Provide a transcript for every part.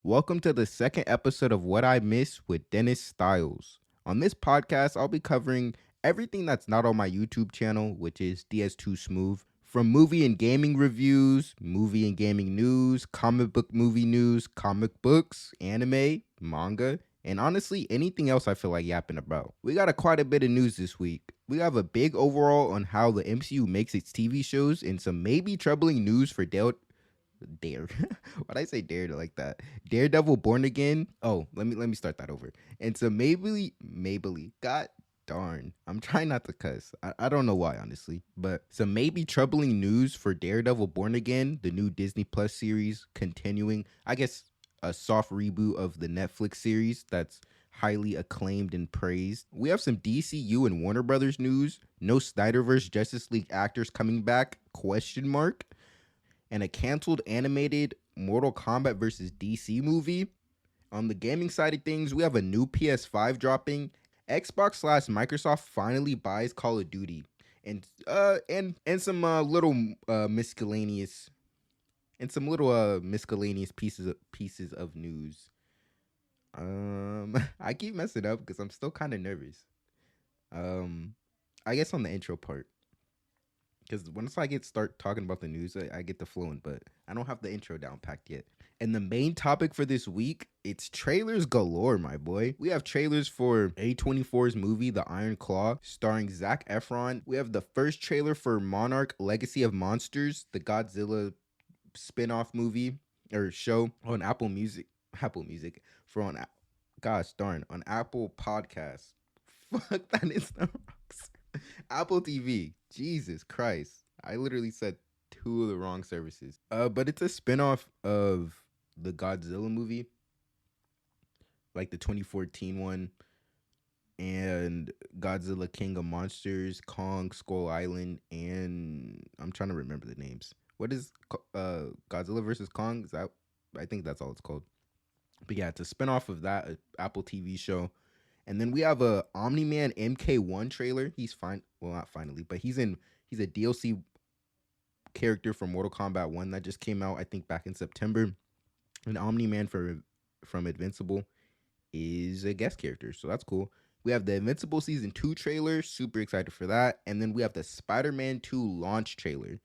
Welcome to the second episode of What I Miss with Dennis Styles. On this podcast, I'll be covering everything that's not on my YouTube channel, which is DS2 Smooth. From movie and gaming reviews, movie and gaming news, comic book movie news, comic books, anime, manga, and honestly, anything else I feel like yapping about. We got quite a bit of news this week. We have a big overall on how the MCU makes its TV shows and some maybe troubling news for why'd I say Dare like that? Daredevil Born Again. Oh, let me start that over. And some Maybelline. God darn. I'm trying not to cuss. I don't know why, honestly. But some maybe troubling news for Daredevil Born Again, the new Disney Plus series, continuing, I guess, a soft reboot of the Netflix series that's highly acclaimed and praised. We have some DCU and Warner Brothers news. No Snyderverse Justice League actors coming back? Question mark. And a canceled animated Mortal Kombat Vs DC movie. On the gaming side of things, we have a new PS5 dropping. Xbox/Microsoft finally buys Call of Duty, and some little miscellaneous pieces of news. I keep messing up because I'm still kind of nervous. I guess on the intro part. Because once I start talking about the news, I get the flowing, but I don't have the intro down packed yet. And the main topic for this week, it's trailers galore, my boy. We have trailers for A24's movie, The Iron Claw, starring Zac Efron. We have the first trailer for Monarch Legacy of Monsters, the Godzilla spin-off movie or show on Apple Music, on Apple Podcasts. Fuck, that is the rocks. Apple TV. Jesus Christ. I literally said two of the wrong services. But it's a spinoff of the Godzilla movie. Like the 2014 one. And Godzilla King of Monsters, Kong, Skull Island, and I'm trying to remember the names. What is Godzilla versus Kong? I think that's all it's called. But yeah, it's a spinoff of that Apple TV show. And then we have a Omni-Man MK1 trailer. He's fine. Well, not finally, but he's a DLC character from Mortal Kombat 1 that just came out, I think, back in September. And Omni-Man from Invincible is a guest character, so that's cool. We have the Invincible Season 2 trailer. Super excited for that. And then we have the Spider-Man 2 launch trailer.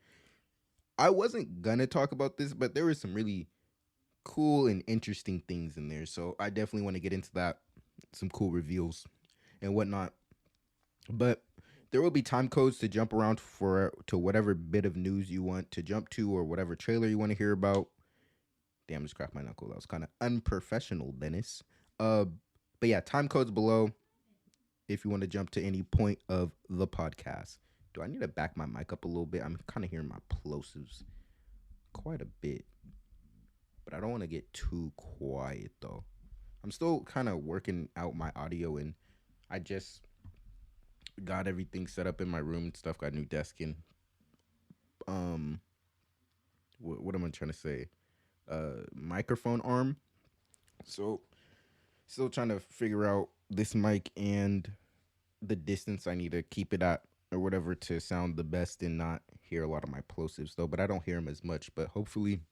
I wasn't going to talk about this, but there were some really cool and interesting things in there. So I definitely want to get into that. Some cool reveals and whatnot. But there will be time codes to jump around to whatever bit of news you want to jump to or whatever trailer you want to hear about. Damn, just cracked my knuckle. That was kind of unprofessional, Dennis. But yeah, time codes below if you want to jump to any point of the podcast. Do I need to back my mic up a little bit? I'm kind of hearing my plosives quite a bit. But I don't want to get too quiet, though. I'm still kind of working out my audio, and I just got everything set up in my room and stuff. Got a new desk and what am I trying to say? Microphone arm. So still trying to figure out this mic and the distance I need to keep it at or whatever to sound the best and not hear a lot of my plosives though. But I don't hear them as much. But hopefully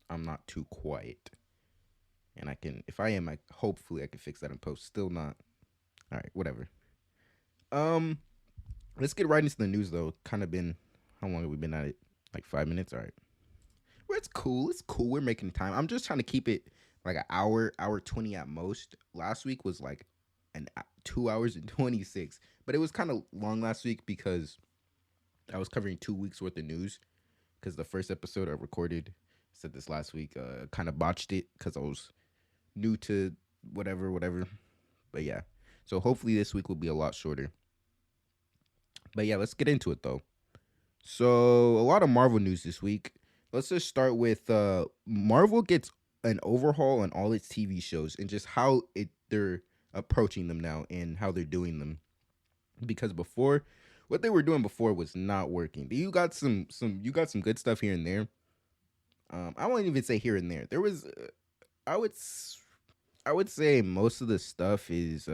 I'm not too quiet. And if I am, hopefully I can fix that in post. Still not. All right, whatever. Let's get right into the news though. Kind of been, how long have we been at it? Like 5 minutes. All right. Well, it's cool. We're making time. I'm just trying to keep it like an hour 20 at most. Last week was like 2 hours and 26, but it was kind of long last week because I was covering 2 weeks worth of news. Because the first episode I recorded, said this last week, kind of botched it because I was new to whatever. But yeah, so hopefully this week will be a lot shorter. But yeah, let's get into it though. So a lot of Marvel news this week. Let's just start with Marvel gets an overhaul on all its TV shows and just how they're approaching them now and how they're doing them. Because before, what they were doing before was not working. You got some good stuff here and there. I won't even say here and there. There was, I would say most of the stuff is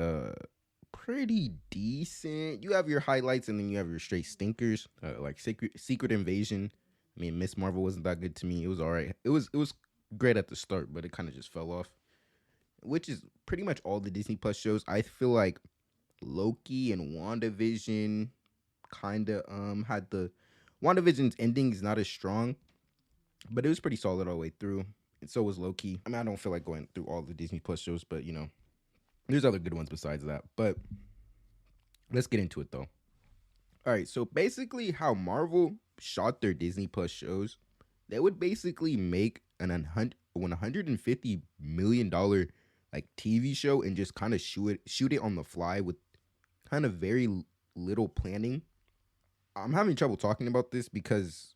pretty decent. You have your highlights and then you have your straight stinkers, like Secret Invasion. I mean, Miss Marvel wasn't that good to me. It was all right. It was great at the start, but it kind of just fell off. Which is pretty much all the Disney Plus shows. I feel like Loki and WandaVision kind of had the WandaVision's ending is not as strong, but it was pretty solid all the way through. And so was Loki. I mean, I don't feel like going through all the Disney Plus shows, but there's other good ones besides that. But let's get into it though. All right, so basically, how Marvel shot their Disney Plus shows, they would basically make an $150 million like TV show and just kind of shoot it on the fly with kind of very little planning. I'm having trouble talking about this because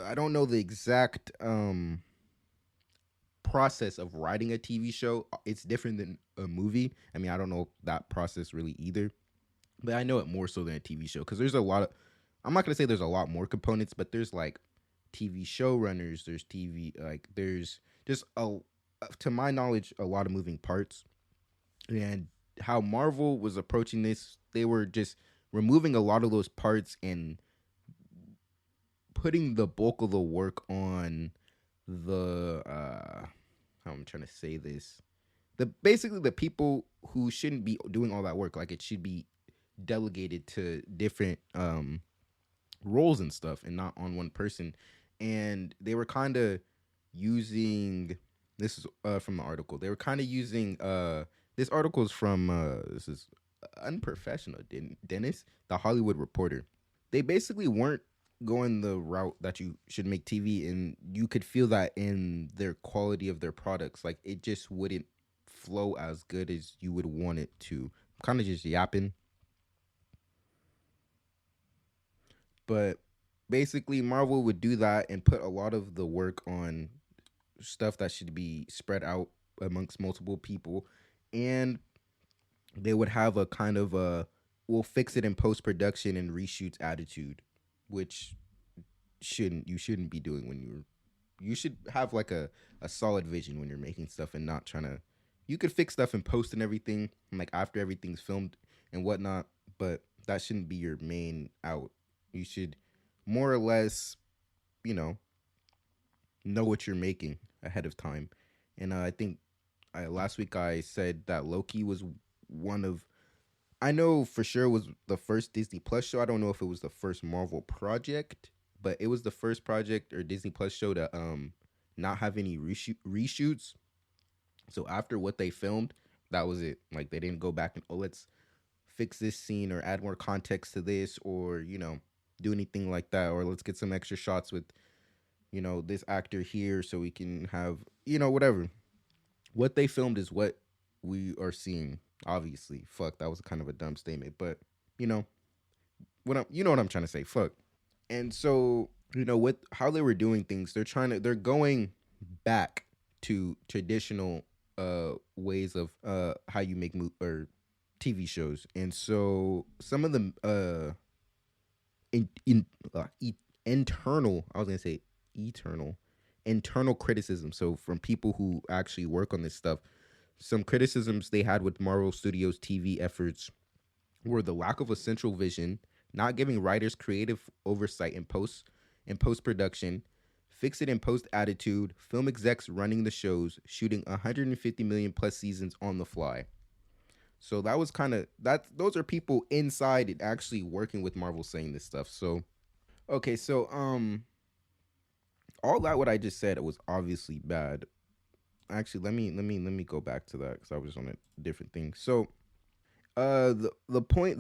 I don't know the exact process of writing a TV show. It's different than a movie. I mean, I don't know that process really either, but I know it more so than a TV show because there's a lot of. I'm not gonna say there's a lot more components, but there's like TV showrunners. There's TV there's just to my knowledge, a lot of moving parts. And how Marvel was approaching this, they were just removing a lot of those parts and putting the bulk of the work on the how I'm trying to say this. The basically the people who shouldn't be doing all that work. Like it should be delegated to different roles and stuff and not on one person. And they were kind of using this is from the article. They were kind of using this article is from this is unprofessional Dennis, the Hollywood Reporter. They basically weren't going the route that you should make TV, and you could feel that in their quality of their products. Like it just wouldn't flow as good as you would want it to. Kind of just yapping. But basically Marvel would do that and put a lot of the work on stuff that should be spread out amongst multiple people, and they would have a kind of a we'll fix it in post production and reshoots attitude, which you shouldn't be doing when you should have like a solid vision when you're making stuff and not trying to you could fix stuff in post and everything and like after everything's filmed and whatnot, but that shouldn't be your main out. You should more or less, you know what you're making ahead of time. And I think last week I said that Loki was one of I know for sure it was the first Disney Plus show. I don't know if it was the first Marvel project, but it was the first project or Disney Plus show to not have any reshoots. So after what they filmed, that was it. Like they didn't go back and let's fix this scene or add more context to this or do anything like that or let's get some extra shots with this actor here so we can have whatever. What they filmed is what we are seeing. Obviously, fuck, that was kind of a dumb statement, but you know what I'm trying to say. Fuck. And so with how they were doing things, they're going back to traditional ways of how you make or TV shows, and so some of the internal, I was gonna say eternal, internal criticism. So from people who actually work on this stuff, some criticisms they had with Marvel Studios TV efforts were the lack of a central vision, not giving writers creative oversight in post production, fix it in post attitude, film execs running the shows, shooting 150 million plus seasons on the fly. So that was kind of that. Those are people inside and actually working with Marvel saying this stuff. So okay, so all that what I just said was obviously bad. Actually, let me go back to that because I was on a different thing. So the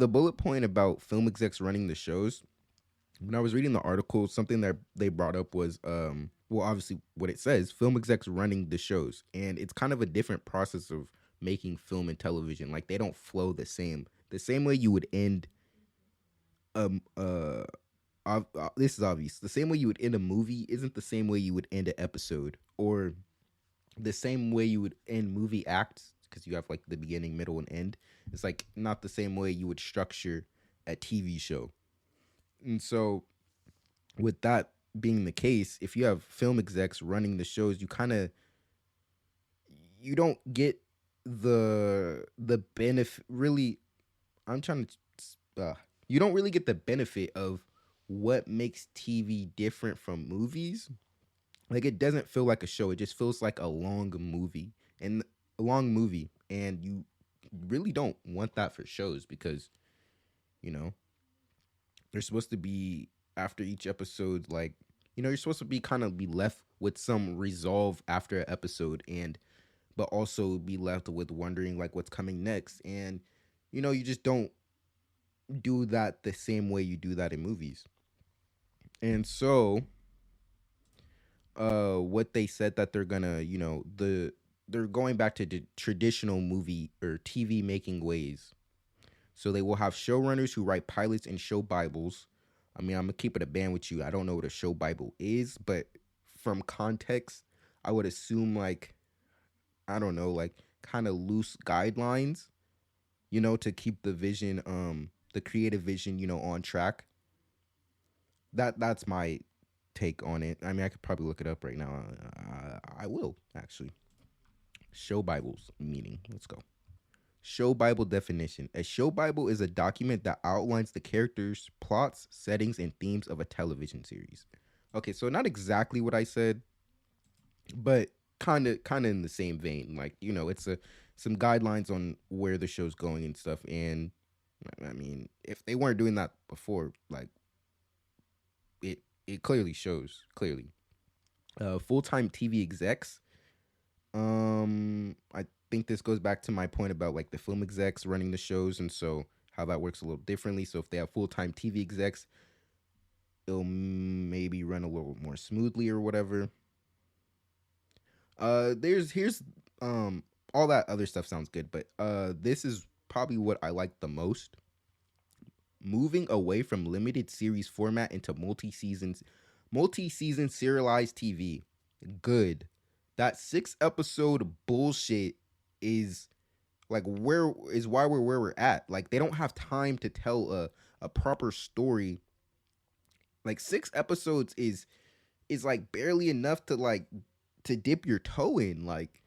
bullet point about film execs running the shows, when I was reading the article, something that they brought up was well, obviously what it says, film execs running the shows, and it's kind of a different process of making film and television. Like they don't flow the same way you would end this is obvious. The same way you would end a movie isn't the same way you would end an episode, or the same way you would end movie acts, because you have like the beginning, middle, and end. It's like not the same way you would structure a TV show. And so with that being the case, if you have film execs running the shows, you don't get the benefit really. I'm trying to you don't really get the benefit of what makes TV different from movies Like it doesn't feel like a show. It just feels like a long movie. And a long movie. And you really don't want that for shows because, you know, they're supposed to be after each episode, like, you're supposed to be kind of be left with some resolve after an episode and but also be left with wondering like what's coming next. And, you just don't do that the same way you do that in movies. And so what they said that they're gonna, they're going back to the traditional movie or TV making ways. So they will have showrunners who write pilots and show bibles. I mean, I'm gonna keep it a band with you. I don't know what a show bible is, but from context, I would assume like, I don't know, like kind of loose guidelines, to keep the vision, the creative vision, on track. That's my take on it. I mean, I could probably look it up right now. I will actually. Show Bibles meaning. Let's go. Show Bible definition. A show Bible is a document that outlines the characters, plots, settings, and themes of a television series. Okay, so not exactly what I said, but kind of in the same vein. Like, it's some guidelines on where the show's going and stuff. And I mean, if they weren't doing that before, like it clearly shows clearly. Full-time TV execs. I think this goes back to my point about like the film execs running the shows, and so how that works a little differently. So if they have full-time TV execs, it'll maybe run a little more smoothly or whatever. Here's all that other stuff sounds good, but this is probably what I like the most. Moving away from limited series format into multi-season serialized TV. Good. That 6 episode bullshit is like why we're where we're at. Like they don't have time to tell a proper story. Like 6 episodes is like barely enough to dip your toe in. Like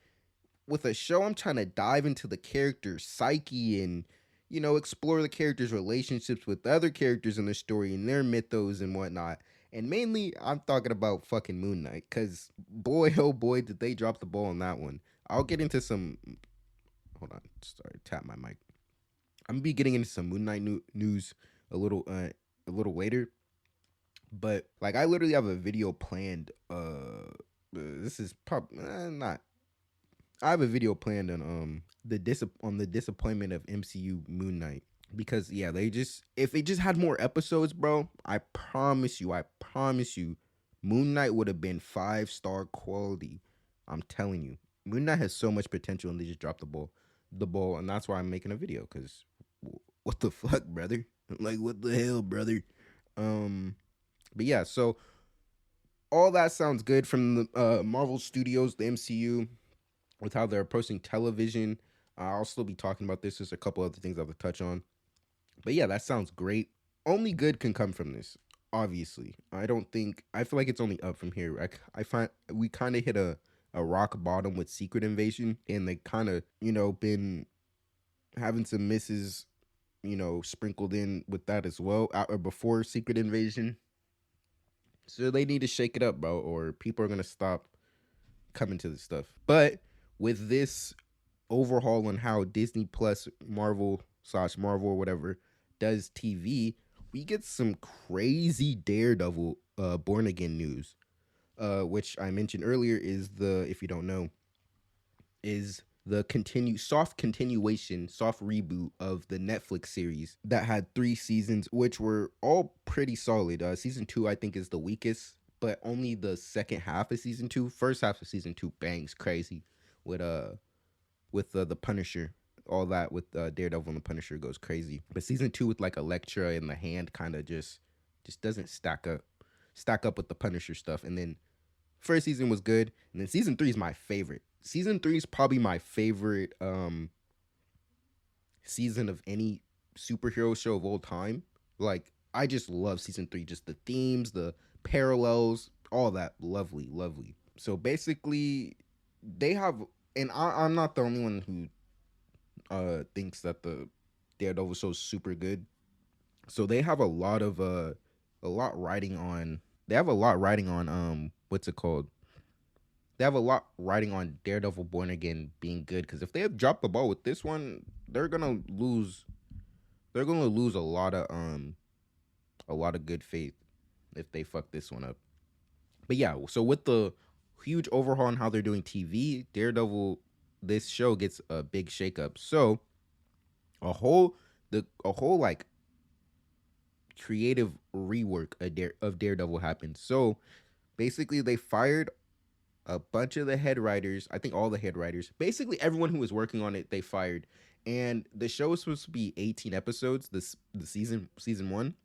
with a show, I'm trying to dive into the character's psyche and explore the characters' relationships with other characters in the story and their mythos and whatnot. And mainly, I'm talking about fucking Moon Knight, because boy, oh boy, did they drop the ball on that one. I'll get into some. Hold on, sorry, tap my mic. I'm gonna be getting into some Moon Knight news a little later. But like, I literally have a video planned. This is probably not. I have a video planned on the disappointment of MCU Moon Knight, because yeah, if they just had more episodes, bro, I promise you, Moon Knight would have been 5-star quality. I'm telling you, Moon Knight has so much potential, and they just dropped the ball, and that's why I'm making a video. Because what the fuck, brother? Like, what the hell, brother? But yeah, so all that sounds good from the Marvel Studios, the MCU, with how they're approaching television. I'll still be talking about this. There's a couple other things I have to touch on. But yeah, that sounds great. Only good can come from this, obviously. I feel like it's only up from here. I find we kind of hit a rock bottom with Secret Invasion, and they kind of, been having some misses, sprinkled in with that as well, or before Secret Invasion. So they need to shake it up, bro, or people are going to stop coming to this stuff. But with this overhaul on how Disney Plus Marvel or whatever does TV, we get some crazy Daredevil Born Again news, which I mentioned earlier is if you don't know, is the soft reboot of the Netflix series that had 3 seasons, which were all pretty solid. Season 2, I think, is the weakest, but only the second half of season 2. First half of season 2 bangs crazy with the Punisher. All that with Daredevil and the Punisher goes crazy. But season 2 with like Elektra in the hand kind of just doesn't stack up with the Punisher stuff. And then first season was good, and then season 3 is my favorite. Season 3 is probably my favorite season of any superhero show of all time. Like, I just love season 3. Just the themes, the parallels, all that. Lovely. So basically, they have, and I'm not the only one who thinks that the Daredevil show is super good. So they have a lot riding on what's it called? they have a lot riding on Daredevil Born Again being good. Because if they have dropped the ball with this one, they're gonna lose. They're gonna lose a lot of good faith if they fuck this one up. But yeah, so with the huge overhaul on how they're doing TV, Daredevil, this show gets a big shakeup. So a whole like creative rework of Daredevil happened. So basically, they fired a bunch of the head writers. I think all the head writers, basically everyone who was working on it, they fired. And the show was supposed to be 18 episodes. The season one,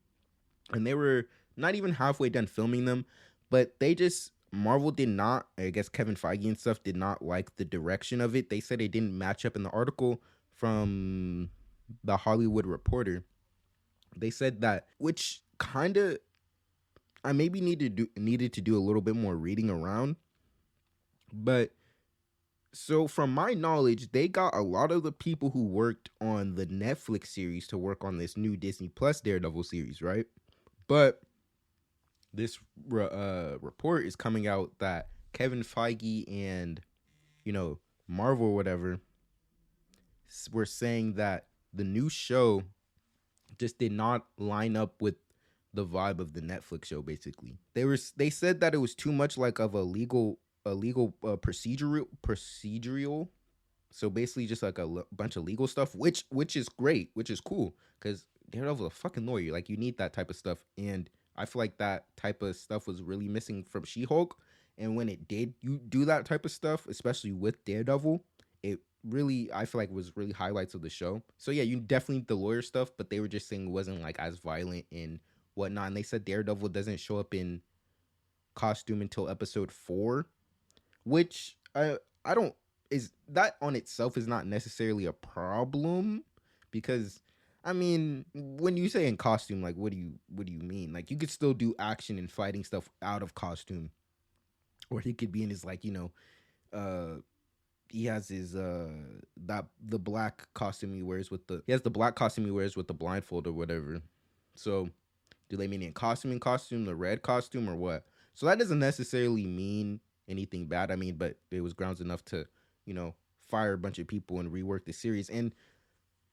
and they were not even halfway done filming them. But they just Marvel did not. I guess Kevin Feige and stuff did not like the direction of it. They said it didn't match up in the article from the Hollywood Reporter. They said that, which kind of I maybe needed to do a little bit more reading around, but so from my knowledge, they got a lot of the people who worked on the Netflix series to work on this new Disney Plus Daredevil series, right? But this report is coming out that Kevin Feige and Marvel or whatever were saying that the new show just did not line up with the vibe of the Netflix show. Basically, they said that it was too much like of a legal procedural. So basically, just like a bunch of legal stuff, which is great, which is cool, because Daredevil's a fucking lawyer. Like, you need that type of stuff, and I feel like that type of stuff was really missing from She-Hulk. And when it did you do that type of stuff, especially with Daredevil, it really, I feel like, was really highlights of the show. So yeah, you definitely need the lawyer stuff, but they were just saying it wasn't like as violent and whatnot. And they said Daredevil doesn't show up in costume until episode 4, which I don't, is that on itself is not necessarily a problem, because I mean, when you say in costume, like, what do you mean? Like, you could still do action and fighting stuff out of costume, or he could be in his, like, uh he has his that the black costume he wears with the black costume he wears with the blindfold or whatever. So do they mean in costume, the red costume, or what? So that doesn't necessarily mean anything bad. I mean, but it was grounds enough to, fire a bunch of people and rework the series. And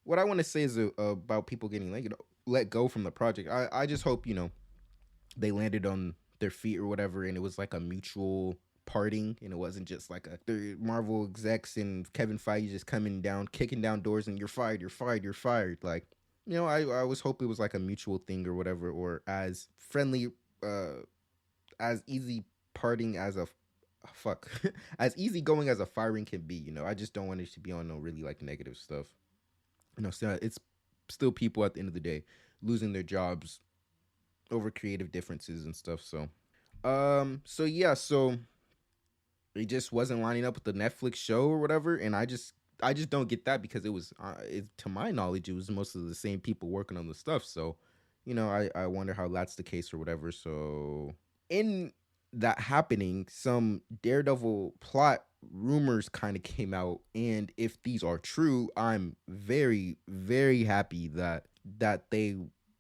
what I want to say is about people getting let go from the project. I just hope they landed on their feet or whatever, and it was like a mutual parting, and it wasn't just like the Marvel execs and Kevin Feige just coming down, kicking down doors, and you're fired, you're fired, you're fired. Like, I was hope it was like a mutual thing or whatever, or as friendly, as easy parting as a fuck, as easy going as a firing can be. I just don't want it to be on no really like negative stuff. So it's still people at the end of the day losing their jobs over creative differences and stuff. So yeah, so it just wasn't lining up with the Netflix show or whatever, and I just don't get that, because it was to my knowledge, it was most of the same people working on the stuff. So I wonder how that's the case or whatever. So in that happening, some Daredevil plot rumors kind of came out, and if these are true, I'm very, very happy that they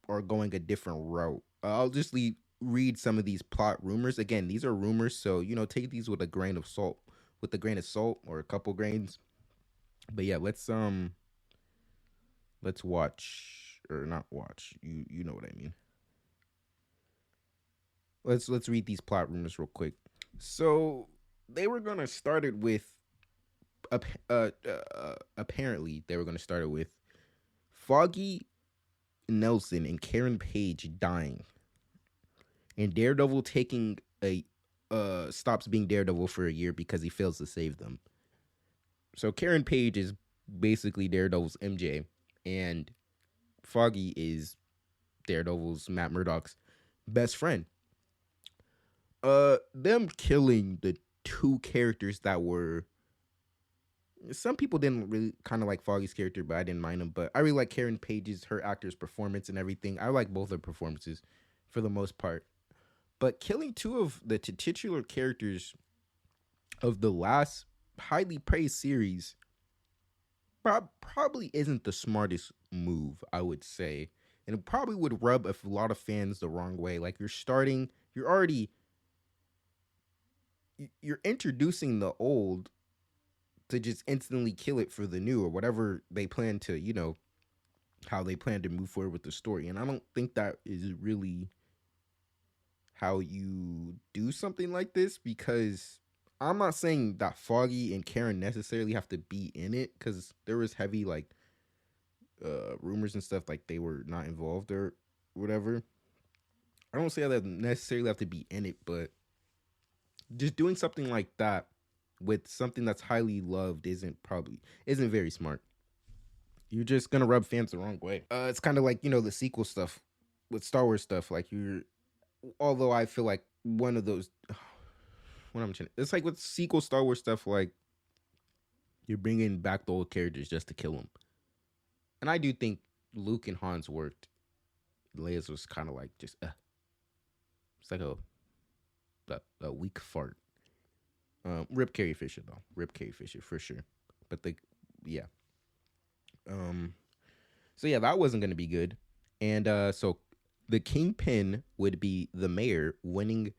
are going a different route. I'll just read some of these plot rumors. Again, these are rumors, so take these with a grain of salt, or a couple grains. But yeah, let's watch, or not watch. You know what I mean. Let's read these plot rumors real quick. So they were gonna start it with apparently they were gonna start it with Foggy Nelson and Karen Page dying, and Daredevil taking a stops being Daredevil for a year because he fails to save them. So Karen Page is basically Daredevil's MJ, and Foggy is Daredevil's Matt Murdock's best friend. Them killing the two characters that were, some people didn't really kind of like Foggy's character, but I didn't mind him. But I really like Karen Page's, her actor's performance and everything. I like both their performances for the most part. But killing two of the titular characters of the last highly praised series probably isn't the smartest move, I would say. And it probably would rub a lot of fans the wrong way. Like, you're already you're introducing the old to just instantly kill it for the new or whatever they plan to, how they plan to move forward with the story. And I don't think that is really how you do something like this, because I'm not saying that Foggy and Karen necessarily have to be in it, because there was heavy like rumors and stuff like they were not involved or whatever. I don't say that they necessarily have to be in it, but just doing something like that with something that's highly loved isn't very smart. You're just gonna rub fans the wrong way. It's kind of like the sequel stuff with Star Wars stuff. Like although I feel like one of those, what I'm trying, it's like with sequel Star Wars stuff. Like you're bringing back the old characters just to kill them, and I do think Luke and Han's worked. Leia's was kind of like just, it's like a weak fart. Rip Carrie Fisher though, Rip Carrie Fisher for sure. But yeah. So yeah, that wasn't gonna be good, and so the kingpin would be the mayor winning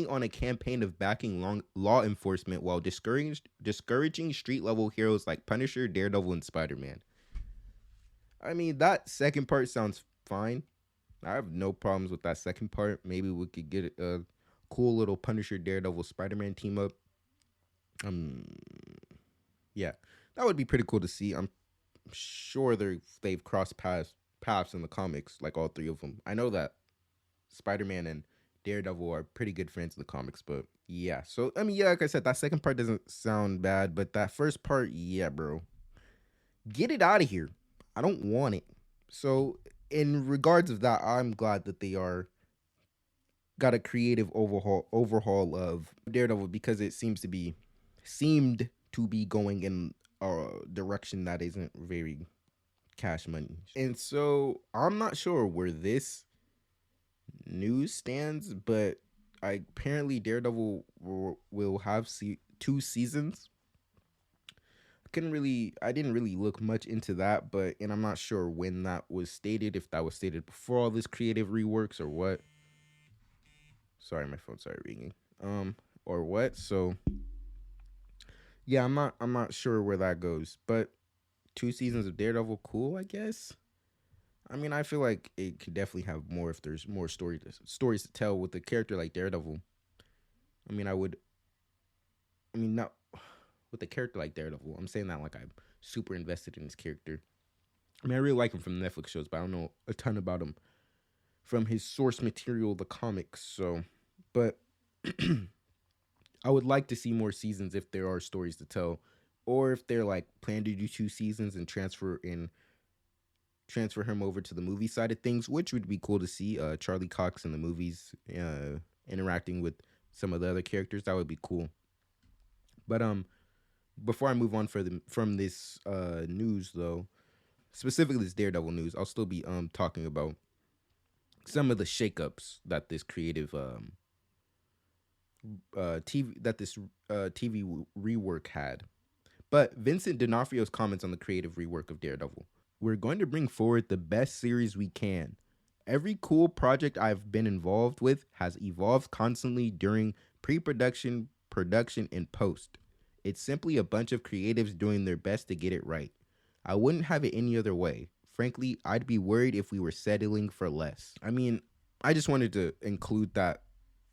on a campaign of backing law enforcement while discouraging street level heroes like Punisher, Daredevil, and Spiderman. I mean, that second part sounds fine. I have no problems with that second part. Maybe we could get a cool little Punisher, Daredevil, Spider-Man team up. Yeah, that would be pretty cool to see. I'm sure they've crossed paths in the comics, like all three of them. I know that Spider-Man and Daredevil are pretty good friends in the comics, but yeah. So I mean, yeah, like I said, that second part doesn't sound bad, but that first part, yeah, bro, get it out of here. I don't want it. So in regards of that, I'm glad that they are got a creative overhaul of Daredevil, because it seemed to be going in a direction that isn't very cash money. And so I'm not sure where this news stands, but apparently Daredevil will have 2 seasons. I didn't really look much into that, and I'm not sure when that was stated, if that was stated before all this creative reworks or what. Sorry, my phone started ringing. Or what? So yeah, I'm not sure where that goes, but 2 seasons of Daredevil, cool, I guess. I mean, I feel like it could definitely have more if there's more stories to tell with a character like Daredevil. I mean, not with a character like Daredevil. I'm saying that like I'm super invested in his character. I mean, I really like him from the Netflix shows, but I don't know a ton about him from his source material, the comics. So, but I would like to see more seasons if there are stories to tell, or if they're like plan to do 2 seasons and transfer him over to the movie side of things, which would be cool to see. Charlie Cox in the movies, interacting with some of the other characters, that would be cool. But before I move on from this news though, specifically this Daredevil news, I'll still be talking about some of the shakeups that this creative TV rework had. But Vincent D'Onofrio's comments on the creative rework of Daredevil. We're going to bring forward the best series we can. Every cool project I've been involved with has evolved constantly during pre-production, production, and post. It's simply a bunch of creatives doing their best to get it right. I wouldn't have it any other way. Frankly, I'd be worried if we were settling for less. I mean, I just wanted to include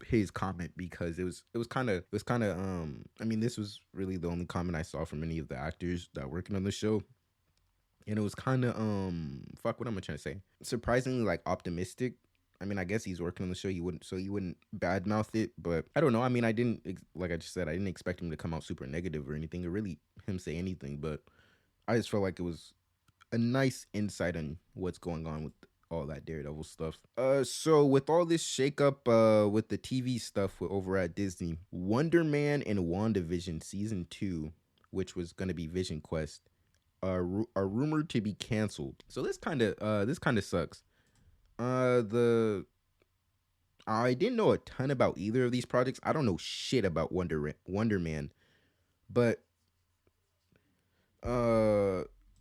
his comment, because it was kind of I mean, this was really the only comment I saw from any of the actors that are working on the show, and it was kind of what am I trying to say, surprisingly like optimistic. I mean, I guess he's working on the show, he wouldn't badmouth it, but I don't know. I mean, like I just said, I didn't expect him to come out super negative or anything, or really him say anything, but I just felt like it was a nice insight on what's going on with all that Daredevil stuff. So with all this shakeup with the TV stuff over at Disney, Wonderman and WandaVision season 2, which was gonna be Vision Quest, are rumored to be canceled. So this kind of sucks. I didn't know a ton about either of these projects. I don't know shit about Wonderman, but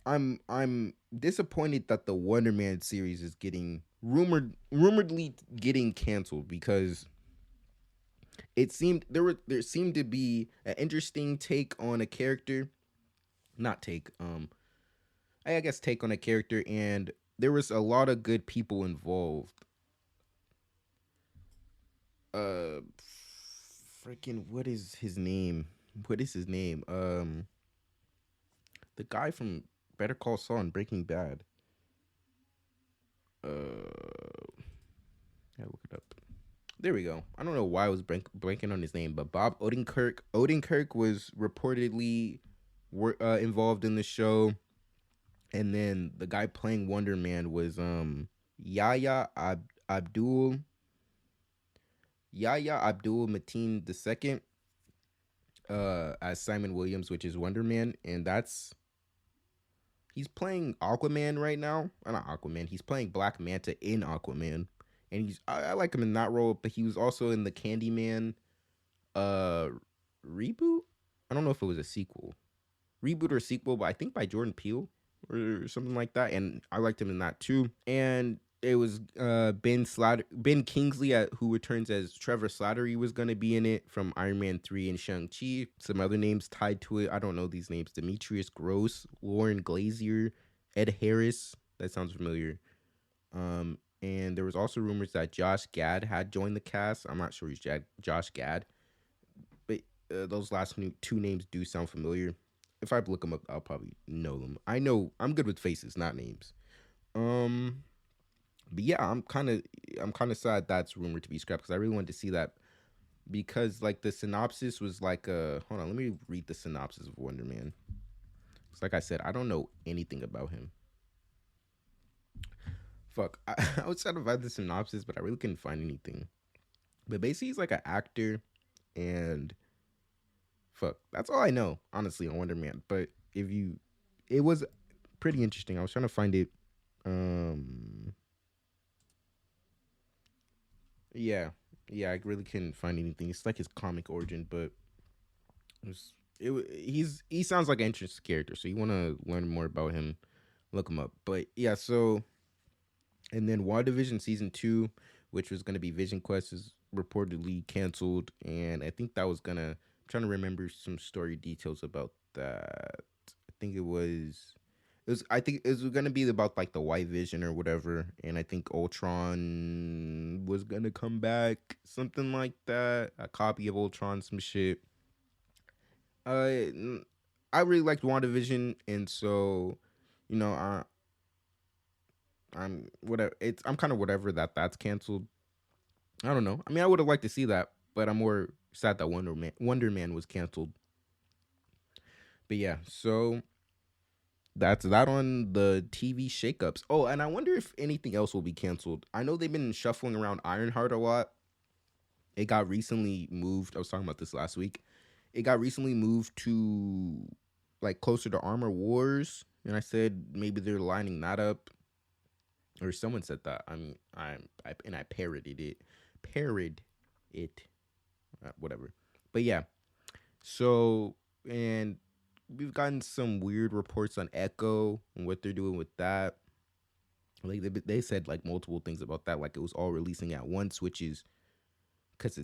I'm disappointed that the Wonderman series is getting rumoredly getting canceled, because There seemed to be an interesting take on a character, not take I guess take on a character, and there was a lot of good people involved. Uh, freaking what is his name? What is his name? The guy from Better Call Saul and Breaking Bad. Yeah, look it up. There we go. I don't know why I was blanking on his name, but Bob Odenkirk. Odenkirk was reportedly involved in the show, and then the guy playing Wonder Man was Abdul Yahya Abdul Mateen II, as Simon Williams, which is Wonder Man, and he's playing Aquaman right now. Not Aquaman. He's playing Black Manta in Aquaman, and I like him in that role. But he was also in the Candyman reboot. I don't know if it was a reboot or sequel, but I think by Jordan Peele or something like that. And I liked him in that too. And it was Ben Kingsley, who returns as Trevor Slattery, was going to be in it from Iron Man 3 and Shang-Chi. Some other names tied to it. I don't know these names. Demetrius Gross, Lauren Glazier, Ed Harris. That sounds familiar. And there was also rumors that Josh Gad had joined the cast. I'm not sure he's Josh Gad, but those last two names do sound familiar. If I look them up, I'll probably know them. I'm good with faces, not names. But yeah, I'm kind of sad that's rumored to be scrapped because I really wanted to see that, because like the synopsis was like hold on, let me read the synopsis of Wonder Man. It's like I said, I don't know anything about him. Fuck, I was trying to find the synopsis, but I really couldn't find anything. But basically, he's like an actor, and fuck, that's all I know, honestly, on Wonder Man. But it was pretty interesting. I was trying to find it. Yeah, I really couldn't find anything. It's like his comic origin, but he sounds like an interesting character. So you want to learn more about him, look him up. But yeah, so and then WandaVision season 2, which was gonna be Vision Quest, is reportedly canceled, and I think that was gonna. I'm trying to remember some story details about that. I think it was. I think it was gonna be about like the White Vision or whatever, and I think Ultron was gonna come back, something like that. A copy of Ultron, some shit. I really liked WandaVision, and so, you know, I'm whatever. I'm kind of whatever that's canceled. I don't know. I mean, I would have liked to see that, but I'm more sad that Wonder Man was canceled. But yeah, so that's that on the TV shakeups. Oh, and I wonder if anything else will be canceled. I know they've been shuffling around Ironheart a lot. It got recently moved. I was talking about this last week. It got recently moved to like closer to Armor Wars, and I said maybe they're lining that up, or someone said that. I mean, I parodied it, whatever. But yeah, so and we've gotten some weird reports on Echo and what they're doing with that. Like they said like multiple things about that, like it was all releasing at once, which is because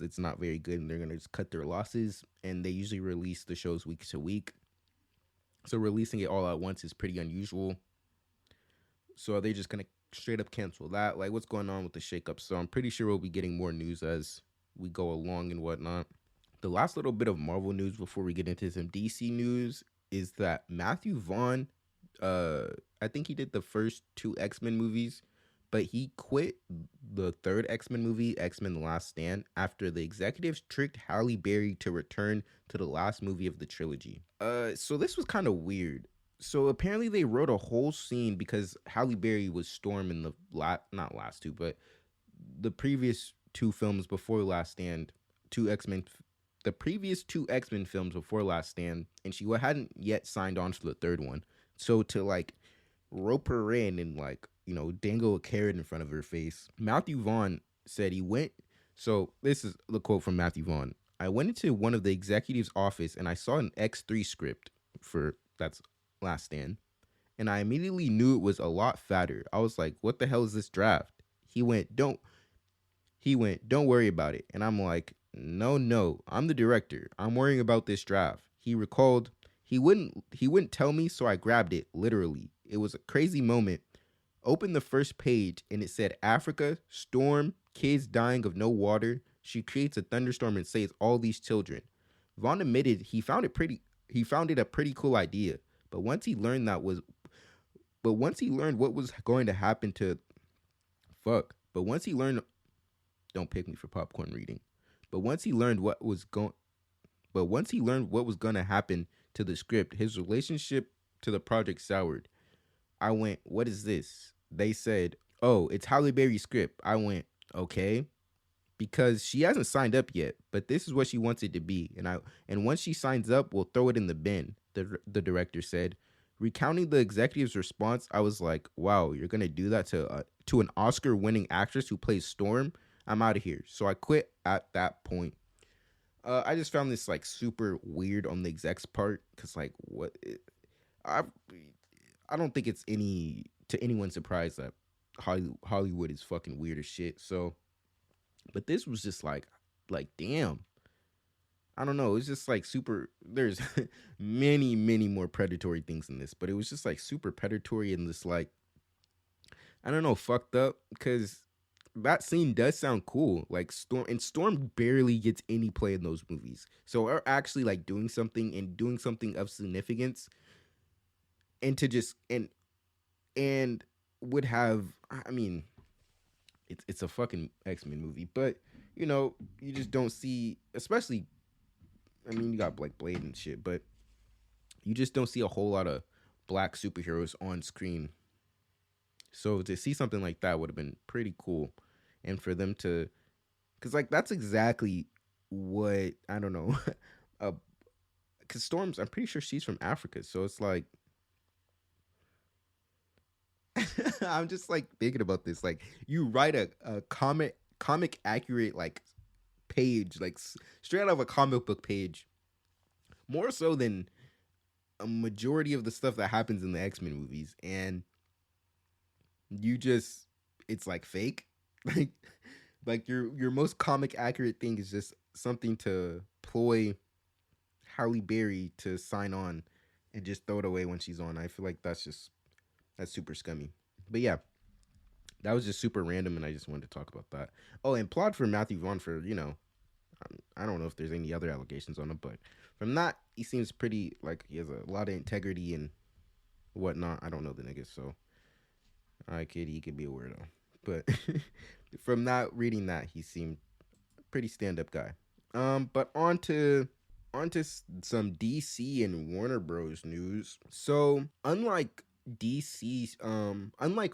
it's not very good, and they're gonna just cut their losses. And they usually release the shows week to week, so releasing it all at once is pretty unusual. So are they just gonna straight up cancel that? Like, what's going on with the shakeup? So I'm pretty sure we'll be getting more news as we go along and whatnot. The last little bit of Marvel news before we get into some DC news is that Matthew Vaughn, I think he did the first 2 X-Men movies, but he quit the 3rd X-Men movie, X-Men: The Last Stand, after the executives tricked Halle Berry to return to the last movie of the trilogy. So this was kind of weird. So apparently they wrote a whole scene because Halle Berry was storming the not last 2, but the previous 2 films before Last Stand, the previous 2 X-Men films before Last Stand, and she hadn't yet signed on for the 3rd one. So to like rope her in and like, you know, dangle a carrot in front of her face, Matthew Vaughn said he went. So this is the quote from Matthew Vaughn. I went into one of the executives' office and I saw an X3 script for that's Last Stand, and I immediately knew it was a lot fatter. I was like, what the hell is this draft? He went, don't worry about it. And I'm like, No, I'm the director. I'm worrying about this draft. He recalled. He wouldn't tell me, so I grabbed it, literally. It was a crazy moment. Opened the first page and it said Africa, storm, kids dying of no water. She creates a thunderstorm and saves all these children. Vaughn admitted he found it a pretty cool idea. But once he learned that was but once he learned what was going to happen to fuck. But once he learned don't pick me for popcorn reading. But once he learned what was going but once he learned what was going to happen to the script, his relationship to the project soured. I went, "What is this?" They said, "Oh, it's Halle Berry's script." I went, "Okay." Because she hasn't signed up yet, but this is what she wants it to be. And once she signs up, we'll throw it in the bin, the director said. Recounting the executive's response, I was like, "Wow, you're going to do that to an Oscar-winning actress who plays Storm? I'm out of here." So I quit at that point. I just found this like super weird on the exec's part cuz like I I don't think it's any to anyone's surprise that Hollywood is fucking weird as shit. So, but this was just like damn. I don't know. It's just like super. There's many more predatory things in this, but it was just like super predatory and this like I don't know, fucked up because that scene does sound cool. Like Storm barely gets any play in those movies. So are actually like doing something of significance and to just and would have I mean it's a fucking X-Men movie, but you just don't see, especially I mean you got like Blade and shit, but you just don't see a whole lot of black superheroes on screen. So to see something like that would have been pretty cool. And for them to cuz like that's exactly what I don't know. uh cuz Storm's I'm pretty sure she's from Africa. So it's like I'm just like thinking about this. Like you write a comic accurate like page, like straight out of a comic book page, more so than a majority of the stuff that happens in the X-Men movies, and you just it's like fake. like like your most comic accurate thing is just something to ploy Halle Berry to sign on and just throw it away when she's on. I feel like that's super scummy. But yeah, that was just super random, and I just wanted to talk about that. Oh, and plot for Matthew Vaughn for I don't know if there's any other allegations on him, but from that he seems pretty like he has a lot of integrity and whatnot. I don't know the nigga, so I kid he could be a weirdo, but from that reading that he seemed pretty stand up guy. But on to some DC and Warner Bros. News. So unlike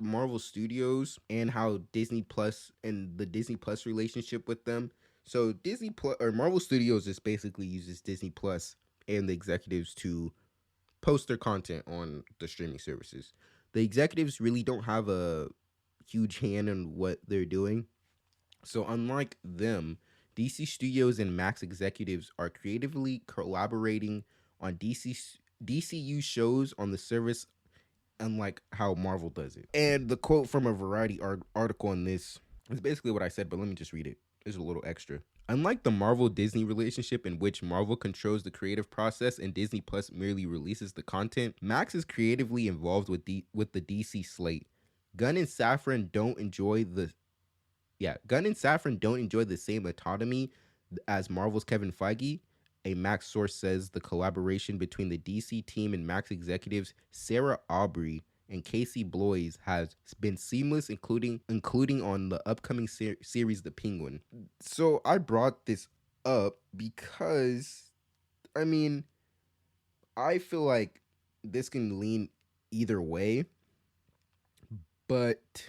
Marvel Studios and how Disney Plus and the Disney Plus relationship with them. So Disney Plus or Marvel Studios just basically uses Disney Plus and the executives to post their content on the streaming services. The executives really don't have a huge hand in what they're doing. So unlike them, DC Studios and Max executives are creatively collaborating on DCU shows on the service, unlike how Marvel does it. And the quote from a Variety article on this is basically what I said, but let me just read it. There's a little extra. Unlike the Marvel-Disney relationship in which Marvel controls the creative process and Disney Plus merely releases the content, Max is creatively involved with the DC slate. Gunn and Safran don't enjoy the same autonomy as Marvel's Kevin Feige. A Max source says the collaboration between the DC team and Max executives Sarah Aubrey and Casey Bloys has been seamless, including on the upcoming series The Penguin. So I brought this up because, I mean, I feel like this can lean either way, but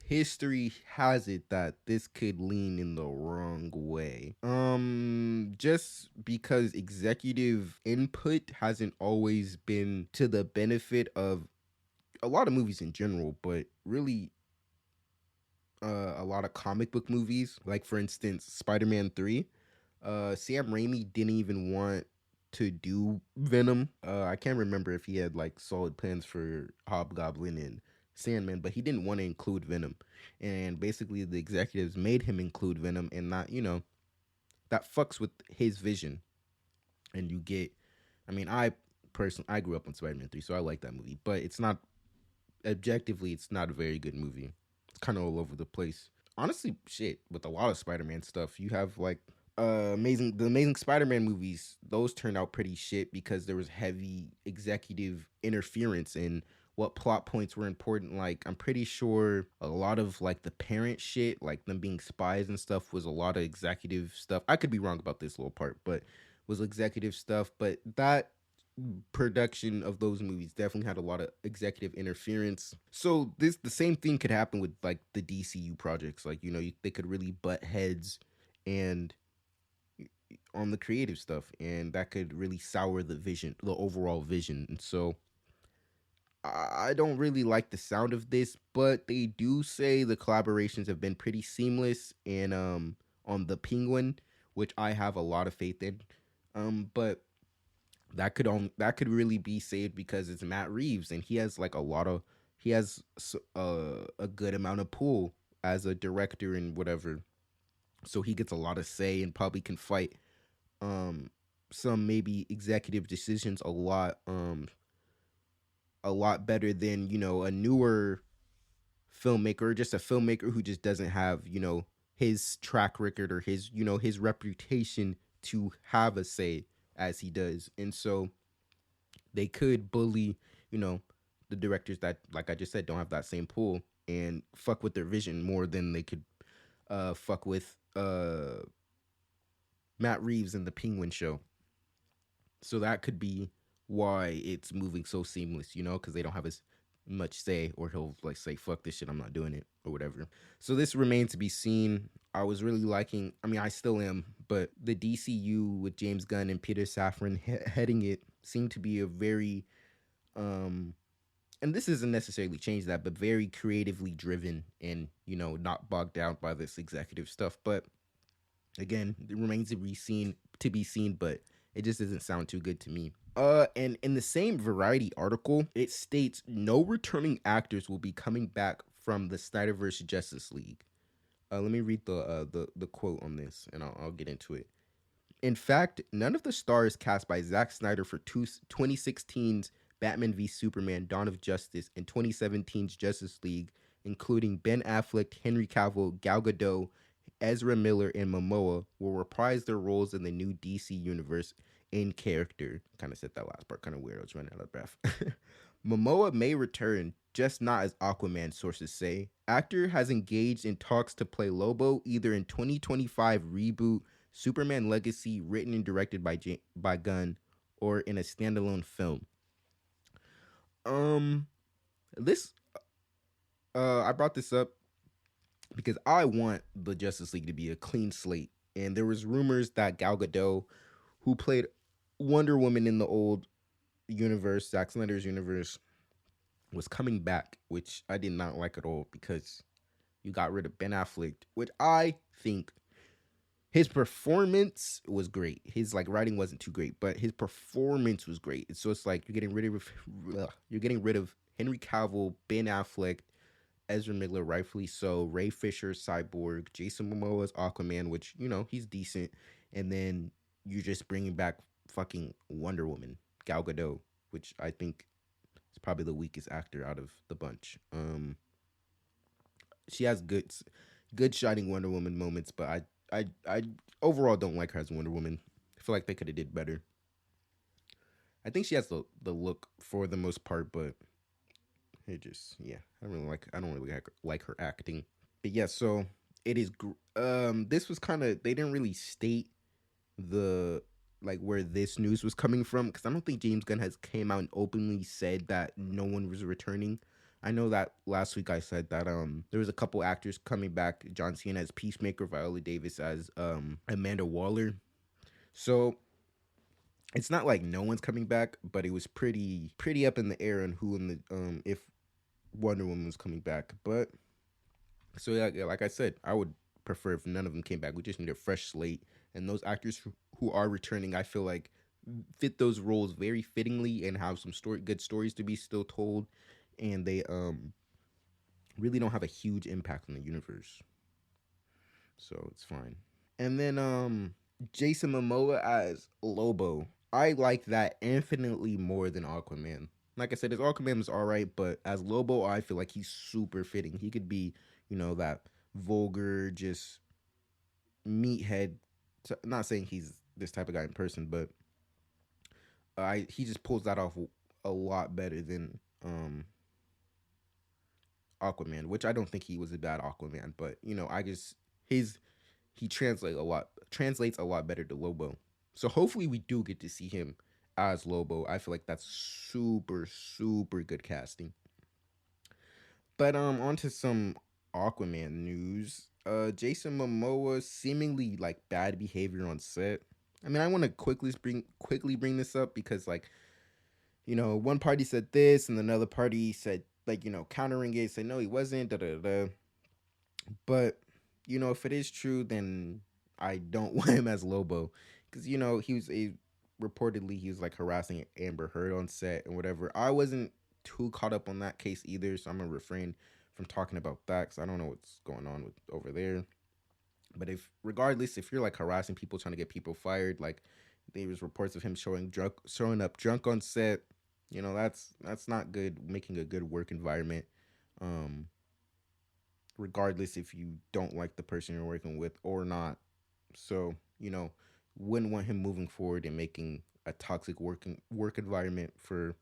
history has it that this could lean in the wrong way. Just because executive input hasn't always been to the benefit of a lot of movies in general, but really a lot of comic book movies. Like for instance, Spider-Man 3. Sam Raimi didn't even want to do Venom. I can't remember if he had like solid plans for Hobgoblin and Sandman, but he didn't want to include Venom. And basically the executives made him include Venom and not, that fucks with his vision, and you get. I mean, I grew up on Spider-Man 3, so I like that movie, but it's not objectively, it's not a very good movie. It's kind of all over the place. Honestly, shit, with a lot of Spider-Man stuff, you have like amazing Spider-Man movies. Those turned out pretty shit because there was heavy executive interference in what plot points were important. Like, I'm pretty sure a lot of like the parent shit, like them being spies and stuff, was a lot of executive stuff. I could be wrong about this little part, but was executive stuff. But that production of those movies definitely had a lot of executive interference. So the same thing could happen with like the DCU projects. Like, they could really butt heads and on the creative stuff, and that could really sour the overall vision. And so I don't really like the sound of this, but they do say the collaborations have been pretty seamless and on the Penguin, which I have a lot of faith in. But that could really be saved because it's Matt Reeves, and he has like he has a good amount of pull as a director and whatever, so he gets a lot of say and probably can fight some maybe executive decisions a lot better than a newer filmmaker, or just a filmmaker who just doesn't have his track record or his reputation to have a say as he does. And so they could bully the directors that, like I just said, don't have that same pull, and fuck with their vision more than they could fuck with Matt Reeves in the Penguin show. So that could be why it's moving so seamless, because they don't have as much say, or he'll like say, fuck this shit, I'm not doing it, or whatever. So this remains to be seen. I was really liking, I mean, I still am, but the DCU with James Gunn and Peter Safran heading it seemed to be a very, and this isn't necessarily changed that, but very creatively driven and, not bogged down by this executive stuff. But again, it remains to be seen, but it just doesn't sound too good to me. And in the same Variety article, it states no returning actors will be coming back from the Snyderverse Justice League. Let me read the quote on this, and I'll get into it. In fact, none of the stars cast by Zack Snyder for 2016's Batman v Superman: Dawn of Justice and 2017's Justice League, including Ben Affleck, Henry Cavill, Gal Gadot, Ezra Miller, and Mamoa, will reprise their roles in the new DC universe in character. Kind of said that last part kind of weird. I was running out of breath. Mamoa may return, just not as Aquaman, sources say. Actor has engaged in talks to play Lobo either in 2025 reboot Superman Legacy, written and directed by Gunn, or in a standalone film. This I brought this up because I want the Justice League to be a clean slate, and there was rumors that Gal Gadot, who played Wonder Woman in the old universe, Zack Snyder's universe, was coming back, which I did not like at all because you got rid of Ben Affleck, which I think his performance was great. His like writing wasn't too great, but his performance was great. So it's like you're getting rid of Henry Cavill, Ben Affleck, Ezra Miller, rightfully so, Ray Fisher, Cyborg, Jason Momoa's Aquaman, which he's decent, and then you're just bringing back fucking Wonder Woman, Gal Gadot, which I think is probably the weakest actor out of the bunch. She has good shining Wonder Woman moments, but I overall don't like her as Wonder Woman. I feel like they could have did better. I think she has the look for the most part, but it just I don't really like her acting. But yeah, so it is. This was kind of, they didn't really state the like where this news was coming from, because I don't think James Gunn has came out and openly said that no one was returning. I know that last week I said that there was a couple actors coming back. John Cena as Peacemaker, Viola Davis as Amanda Waller. So it's not like no one's coming back, but it was pretty up in the air on who in the if Wonder Woman was coming back. But so yeah, like I said, I would prefer if none of them came back. We just need a fresh slate, and those actors who are returning, I feel like fit those roles very fittingly and have some good stories to be still told, and they really don't have a huge impact on the universe, so it's fine. And then Jason Momoa as Lobo. I like that infinitely more than Aquaman. Like I said, his Aquaman was alright, but as Lobo, I feel like he's super fitting. He could be, that vulgar, just meathead. Not saying he's this type of guy in person, but he just pulls that off a lot better than Aquaman, which I don't think he was a bad Aquaman, but I just his he translates a lot better to Lobo. So hopefully we do get to see him as Lobo. I feel like that's super super good casting. But on to some Aquaman news. Jason Momoa seemingly like bad behavior on set. I mean, I want to quickly bring this up because like one party said this and another party said like countering it, said no he wasn't da da da. But if it is true, then I don't want him as Lobo because reportedly he was like harassing Amber Heard on set and whatever. I wasn't too caught up on that case either, so I'm gonna refrain from talking about that because I don't know what's going on with over there. But regardless, if you're like harassing people, trying to get people fired, like there was reports of him showing up drunk on set. That's not good. Making a good work environment. Um, Regardless if you don't like the person you're working with or not. So, wouldn't want him moving forward and making a toxic work environment for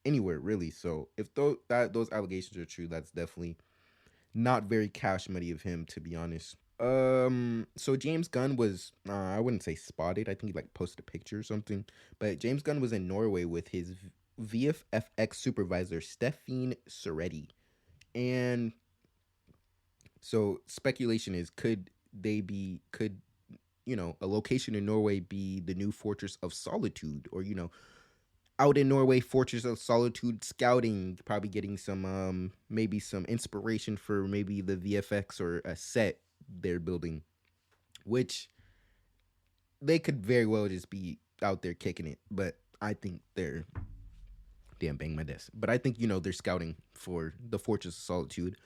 anywhere really. So, if those allegations are true, that's definitely not very cash money of him, to be honest. So James Gunn was I wouldn't say spotted. I think he like posted a picture or something. But James Gunn was in Norway with his VFX supervisor Stefan Soretti. And so speculation is could a location in Norway be the new Fortress of Solitude, or out in Norway, Fortress of Solitude scouting, probably getting some maybe some inspiration for maybe the VFX or a set they're building, which they could very well just be out there kicking it. But I think they're damn bang my desk. But I think they're scouting for the Fortress of Solitude,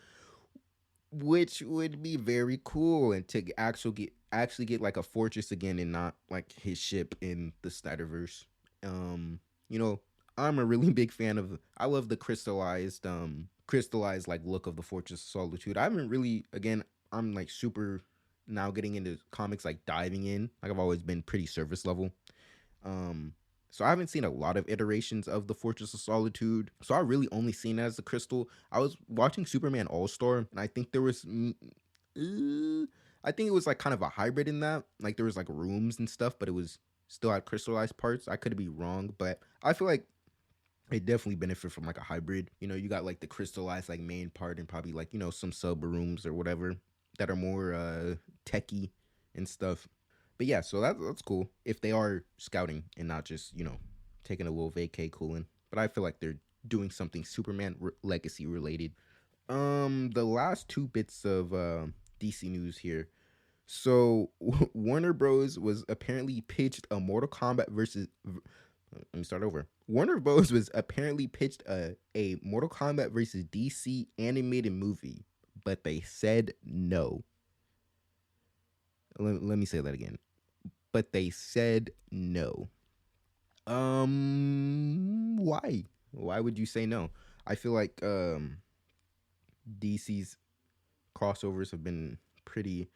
which would be very cool, and to actually get like a fortress again and not like his ship in the Snyderverse. You know, I'm a really big fan of. I love the crystallized like look of the Fortress of Solitude. I haven't really, again, I'm like super now getting into comics, like diving in. Like I've always been pretty surface level. Um, so I haven't seen a lot of iterations of the Fortress of Solitude. So I really only seen it as the crystal. I was watching Superman All Star, and I think there was, I think it was like kind of a hybrid in that. Like there was like rooms and stuff, but it was still had crystallized parts. I could be wrong, but I feel like it definitely benefit from like a hybrid. You got like the crystallized like main part and probably like some sub rooms or whatever that are more techy and stuff. But yeah, so that's cool if they are scouting and not just taking a little vacay cooling. But I feel like they're doing something Superman legacy related. The last two bits of DC news here. So Warner Bros was apparently pitched a Mortal Kombat versus. Let me start over. Warner Bros was apparently pitched a Mortal Kombat versus DC animated movie, but they said no. Let me say that again. But they said no. Why? Why would you say no? I feel like DC's crossovers have been pretty.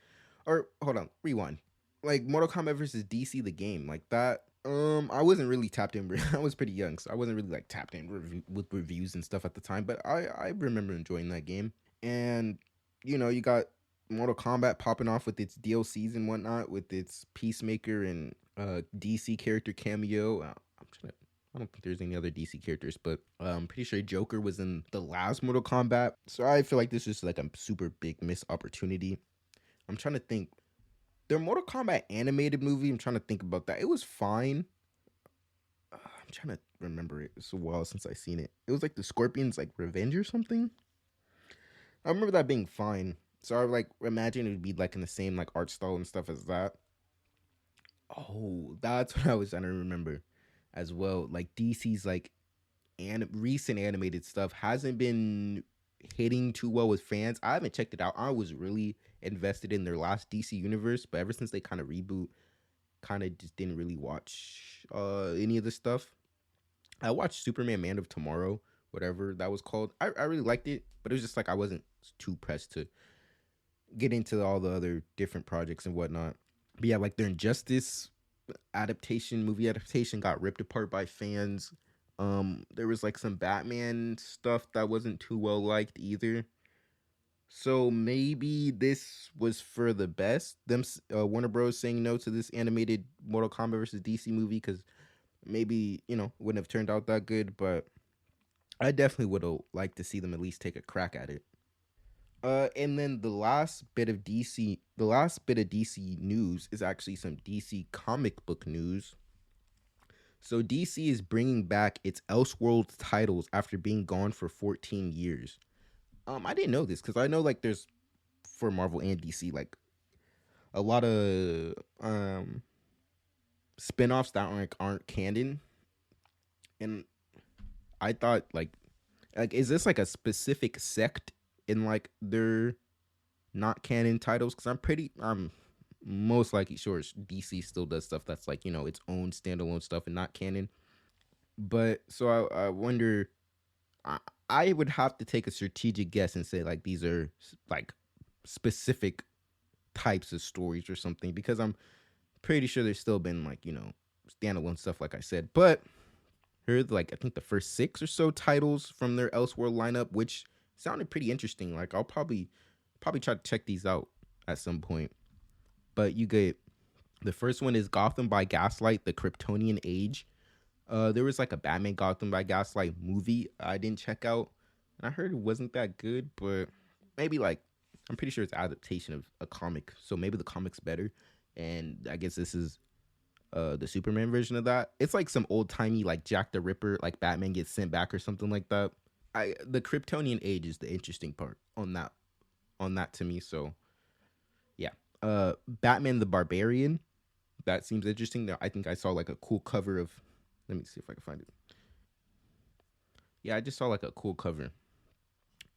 Or hold on, rewind. Like Mortal Kombat versus DC, the game, like that. I wasn't really tapped in. I was pretty young, so I wasn't really like tapped in with reviews and stuff at the time. But I remember enjoying that game. And you got Mortal Kombat popping off with its DLCs and whatnot, with its Peacemaker and DC character cameo. I don't think there's any other DC characters, but I'm pretty sure Joker was in the last Mortal Kombat. So I feel like this is like a super big missed opportunity. I'm trying to think. Their Mortal Kombat animated movie, I'm trying to think about that. It was fine. I'm trying to remember it. It's a while since I seen it. It was like the Scorpion's like Revenge or something. I remember that being fine. So I like imagine it would be like in the same like art style and stuff as that. Oh, that's what I was trying to remember as well. Like DC's like recent animated stuff hasn't been hitting too well with fans. I haven't checked it out. I was really invested in their last DC universe, but ever since they kind of reboot, kind of just didn't really watch any of the stuff. I watched Superman Man of Tomorrow, whatever that was called. I really liked it, but it was just like I wasn't too pressed to get into all the other different projects and whatnot. But yeah, like their Injustice movie adaptation got ripped apart by fans. There was like some Batman stuff that wasn't too well liked either. So maybe this was for the best. Them Warner Bros. Saying no to this animated Mortal Kombat versus DC movie because maybe wouldn't have turned out that good. But I definitely would have liked to see them at least take a crack at it. And then the last bit of DC news is actually some DC comic book news. So DC is bringing back its Elseworlds titles after being gone for 14 years. I didn't know this because I know like there's for Marvel and DC like a lot of spin-offs that aren't canon, and I thought like is this like a specific sect in like their not canon titles? Because I'm most likely sure DC still does stuff that's like its own standalone stuff and not canon. But so I wonder. I would have to take a strategic guess and say like these are like specific types of stories or something, because I'm pretty sure there's still been like standalone stuff like I said. But here's like I think the first 6 or so titles from their Elseworld lineup, which sounded pretty interesting. Like I'll probably try to check these out at some point. But you get the first one is Gotham by Gaslight: The Kryptonian Age. There was like a Batman Gotham by Gaslight movie I didn't check out, and I heard it wasn't that good, but maybe like I'm pretty sure it's an adaptation of a comic, so maybe the comic's better. And I guess this is the Superman version of that. It's like some old timey like Jack the Ripper, like Batman gets sent back or something like that. The Kryptonian Age is the interesting part on that to me. So yeah, Batman the Barbarian, that seems interesting. I think I saw like a cool cover of. Let me see if I can find it. Yeah, I just saw like a cool cover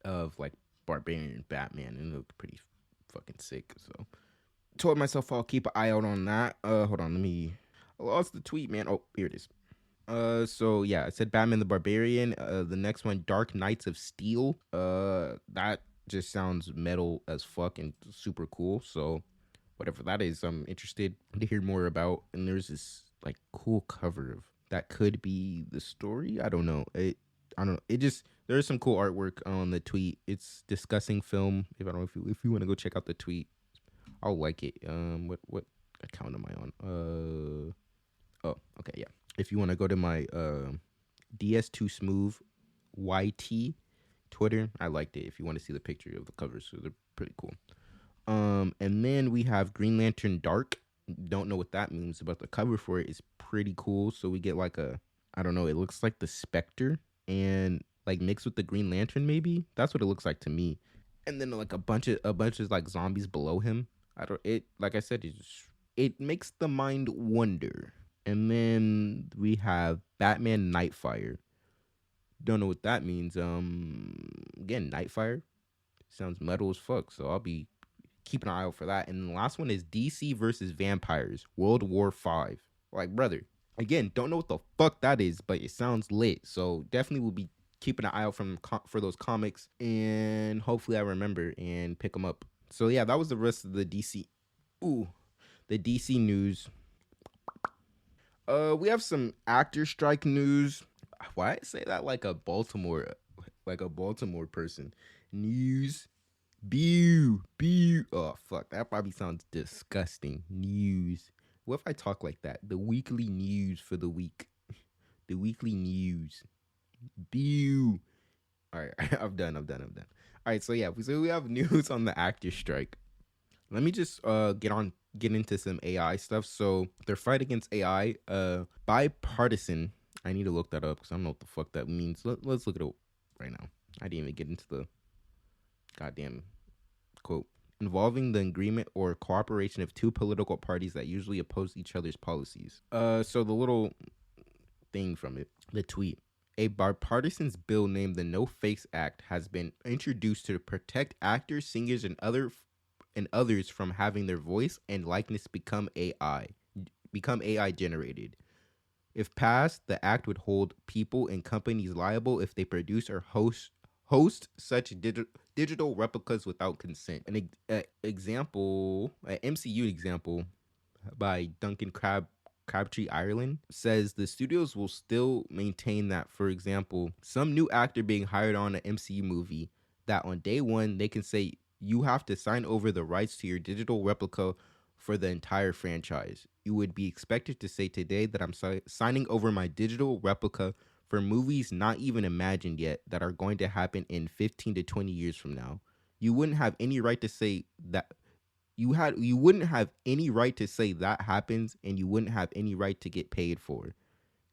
of like Barbarian Batman, and it looked pretty fucking sick. So told myself I'll keep an eye out on that. Hold on, I lost the tweet, man. Oh, here it is. So yeah, I said Batman the Barbarian. The next one, Dark Knights of Steel. That just sounds metal as fuck and super cool. So whatever that is, I'm interested to hear more about. And there's this like cool cover of that could be the story. I don't know. I don't know. It just there's some cool artwork on the tweet. It's discussing film. If you want to go check out the tweet, I'll like it. What account am I on? Oh, okay, yeah. If you want to go to my DS2 Smooth YT Twitter, I liked it. If you want to see the picture of the covers, so they're pretty cool. And then we have Green Lantern Dark. Don't know what that means, but the cover for it is pretty cool. So we get like I don't know, it looks like the Spectre and like mixed with the Green Lantern, maybe. That's what it looks like to me. And then like a bunch of like zombies below him. Like I said, it makes the mind wonder. And then we have Batman Nightfire. Don't know what that means. Again, Nightfire sounds metal as fuck, so I'll be keeping an eye out for that. And the last one is DC versus Vampires, World War V. Like, brother, again, don't know what the fuck that is, but it sounds lit. So definitely will be keeping an eye out for those comics, and hopefully I remember and pick them up. So yeah, that was the rest of the DC. The DC news. We have some actor strike news. Why I say that like a Baltimore person? News. Bew. Oh fuck, that probably sounds disgusting. News. What if I talk like that? The weekly news for the week. The weekly news. Bew. All right, I'm done. All right, so yeah, we have news on the actor strike. Let me just get into some AI stuff. So their fight against AI, bipartisan. I need to look that up because I don't know what the fuck that means. Let's look it up right now. I didn't even get into the goddamn quote. Involving the agreement or cooperation of two political parties that usually oppose each other's policies. So the little thing from it, the tweet. A bipartisan bill named the No Fakes Act has been introduced to protect actors, singers, and others from having their voice and likeness become AI. become AI generated. If passed, the act would hold people and companies liable if they produce or host such digital replicas without consent. An MCU example by Duncan Crabtree Ireland says the studios will still maintain that, for example, some new actor being hired on an MCU movie, that on day one they can say you have to sign over the rights to your digital replica for the entire franchise. You would be expected to say today that I'm signing over my digital replica for movies not even imagined yet that are going to happen in 15 to 20 years from now. You wouldn't have any right to say that you wouldn't have any right to say that happens, and you wouldn't have any right to get paid for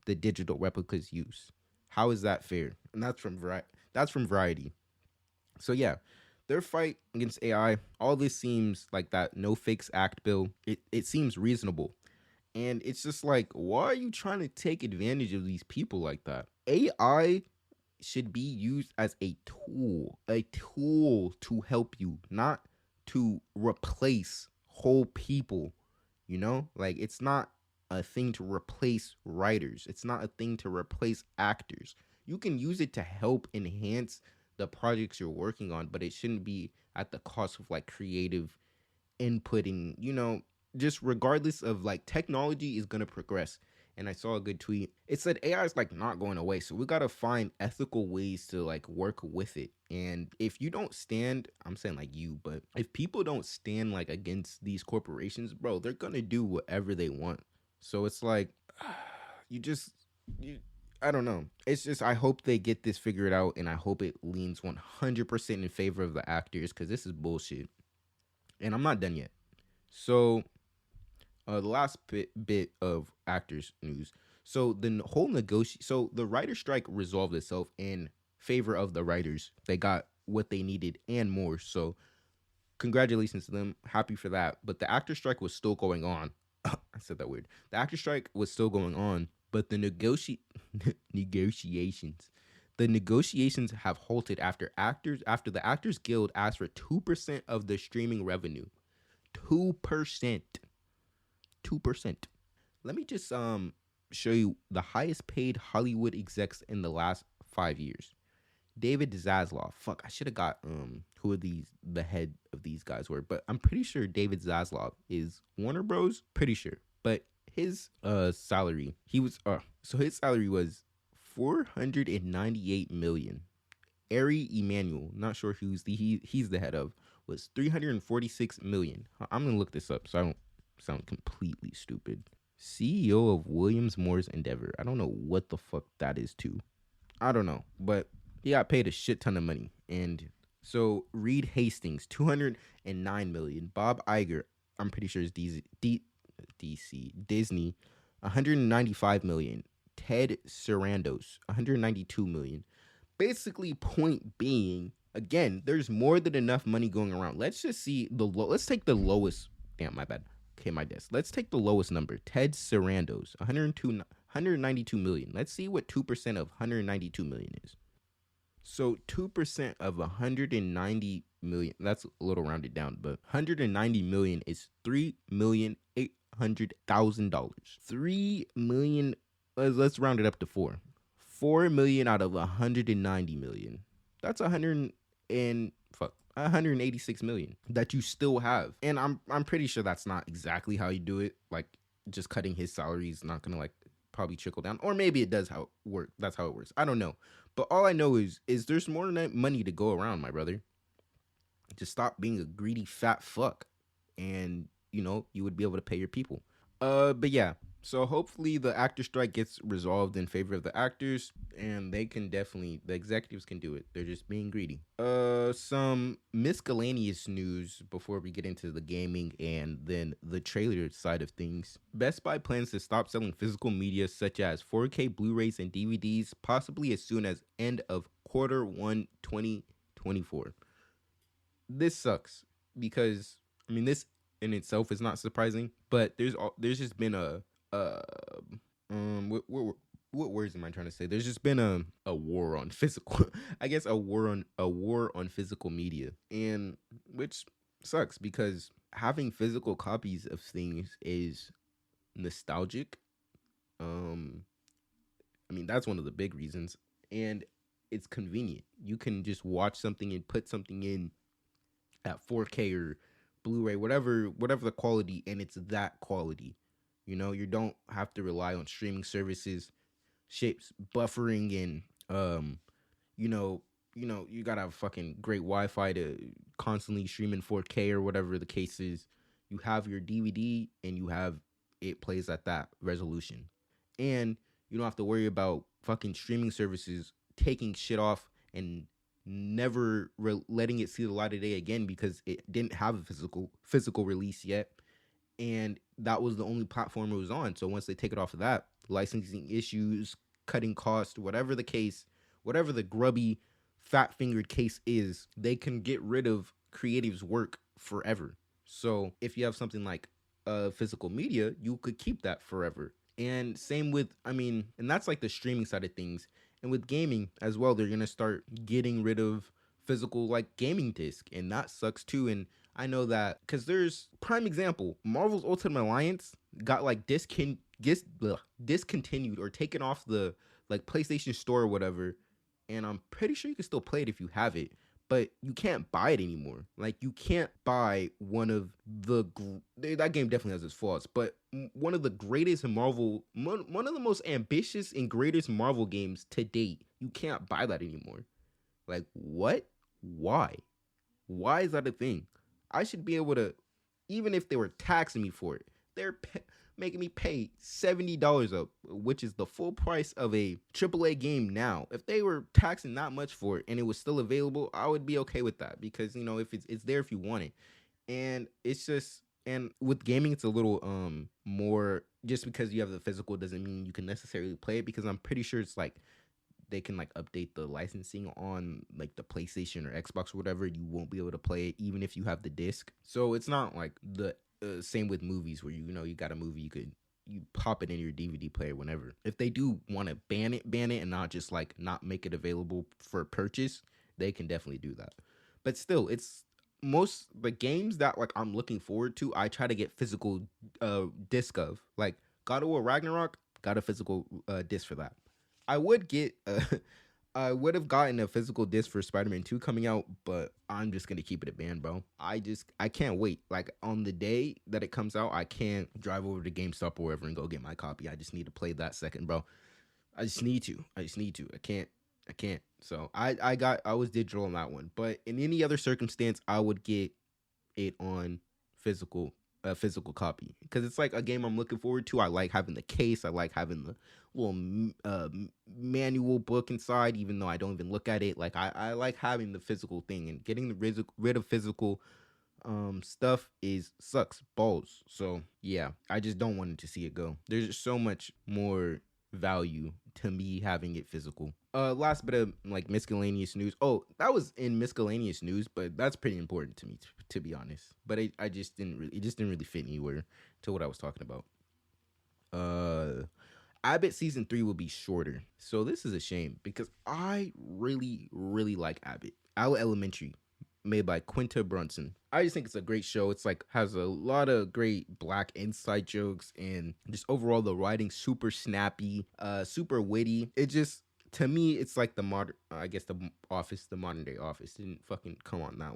the digital replica's use. How is that fair? And that's from Variety. So yeah, their fight against AI, all this seems like that No Fakes Act bill. It seems reasonable. And it's just like, why are you trying to take advantage of these people like that? AI should be used as a tool to help you, not to replace whole people. You know, like, it's not a thing to replace writers, it's not a thing to replace actors. You can use it to help enhance the projects you're working on, but it shouldn't be at the cost of like creative inputting, you know. Just regardless of, like, technology is gonna progress. And I saw a good tweet. It said AI is like not going away, so we gotta find ethical ways to like work with it. And if you don't stand, I'm saying like you, but if people don't stand like against these corporations, bro, they're gonna do whatever they want. So it's like, you just you. I don't know. It's just, I hope they get this figured out, and I hope it leans 100% in favor of the actors, because this is bullshit. And I'm not done yet. So the last bit of actors news. So so the writer strike resolved itself in favor of the writers. They got what they needed and more. So congratulations to them. Happy for that. But the actor strike was still going on. I said that weird. The actor strike was still going on, but the negotiations have halted after the Actors Guild asked for 2% of the streaming revenue. 2%. 2%. Let me just show you the highest paid Hollywood execs in the last 5 years. David Zaslav. Fuck, I should have got who the head of these guys were, but I'm pretty sure David Zaslav is Warner Bros. Pretty sure. But his salary, his salary was $498 million. Ari Emanuel, not sure who's he's the head of, was $346 million. I'm gonna look this up so I don't sound completely stupid. CEO of Williams Moore's Endeavor. I don't know what the fuck that is too. I don't know, but he got paid a shit ton of money. And so Reed Hastings, $209 million. Bob Iger, I'm pretty sure is Disney, $195 million. Ted Sarandos, $192 million. Basically, point being, again, there's more than enough money going around. Let's just see let's take the lowest. Damn, my bad. Okay, my desk. Let's take the lowest number. Ted Sarandos, $192 million. Let's see what 2% of $192 million is. So 2% of $190 million, that's a little rounded down, but $190 million is $3,800,000. 3 million, let's round it up to 4. 4 million out of 190 million. That's 186 million that you still have. And I'm pretty sure that's not exactly how you do it. Like, just cutting his salary is not gonna like probably trickle down, or maybe it does how it work. That's how it works. I don't know. But all I know is there's more than that money to go around, my brother. Just stop being a greedy fat fuck, and you would be able to pay your people. But yeah. So hopefully the actor strike gets resolved in favor of the actors, and the executives can do it. They're just being greedy. Some miscellaneous news before we get into the gaming and then the trailer side of things. Best Buy plans to stop selling physical media such as 4K Blu-rays and DVDs, possibly as soon as end of Q1 2024. This sucks because, I mean, this in itself is not surprising, but there's just been what words am I trying to say? There's just been a war on physical, I guess a war on physical media, and which sucks because having physical copies of things is nostalgic. Um, I mean, that's one of the big reasons. And it's convenient. You can just watch something and put something in at 4K or Blu-ray, whatever the quality, and it's that quality. You don't have to rely on streaming services, shapes buffering, and you know, you gotta have fucking great Wi-Fi to constantly stream in 4K or whatever the case is. You have your DVD and it plays at that resolution, and you don't have to worry about fucking streaming services taking shit off and never letting it see the light of day again because it didn't have a physical release yet, and that was the only platform it was on. So once they take it off of that, licensing issues, cutting costs, whatever the case, whatever the grubby, fat fingered case is, they can get rid of creative's work forever. So if you have something like physical media, you could keep that forever. And same with, and that's like the streaming side of things. And with gaming as well, they're gonna start getting rid of physical like gaming disc, and that sucks too. And I know that because there's prime example, Marvel's Ultimate Alliance got like discontinued or taken off the like PlayStation Store or whatever, and I'm pretty sure you can still play it if you have it, but you can't buy it anymore. Like you can't buy one of that game definitely has its flaws, but one of the greatest Marvel, one of the most ambitious and greatest Marvel games to date. You can't buy that anymore. Like what? Why? Why is that a thing? I should be able to, even if they were taxing me for it, they're making me pay $70 up, which is the full price of a AAA game now. If they were taxing that much for it and it was still available, I would be okay with that because if it's there if you want it. And it's just, and with gaming it's a little more, just because you have the physical doesn't mean you can necessarily play it, because I'm pretty sure it's like they can like update the licensing on like the PlayStation or Xbox or whatever. You won't be able to play it even if you have the disc. So it's not like the same with movies where you got a movie, you pop it in your DVD player whenever. If they do want to ban it and not just like not make it available for purchase, they can definitely do that. But still, it's most the games that like I'm looking forward to, I try to get physical disc of. Like God of War Ragnarok got a physical disc for that. I would get I would have gotten a physical disc for Spiderman 2 coming out, but I'm just gonna keep it a band, bro. I can't wait. Like on the day that it comes out, I can't drive over to GameStop or wherever and go get my copy. I just need to play that second, bro. I just need to. I can't. So I was digital on that one. But in any other circumstance, I would get it on physical a physical copy, because it's like a game I'm looking forward to. I like having the case. I like having the little manual book inside, even though I don't even look at it. Like I like having the physical thing, and getting rid of physical stuff sucks balls. So yeah, I just don't want to see it go. There's just so much more value to me having it physical. Last bit of like miscellaneous news. Oh, that was in miscellaneous news, but that's pretty important to me, to be honest. But it just didn't really fit anywhere to what I was talking about. Abbott season 3 will be shorter, so this is a shame because I really like Abbott. Our Elementary, made by Quinta Brunson. I just think it's a great show. It's like has a lot of great black inside jokes, and just overall the writing super snappy, super witty. It just, to me, it's like the modern, I guess the Office, the modern day Office. It didn't fucking come on that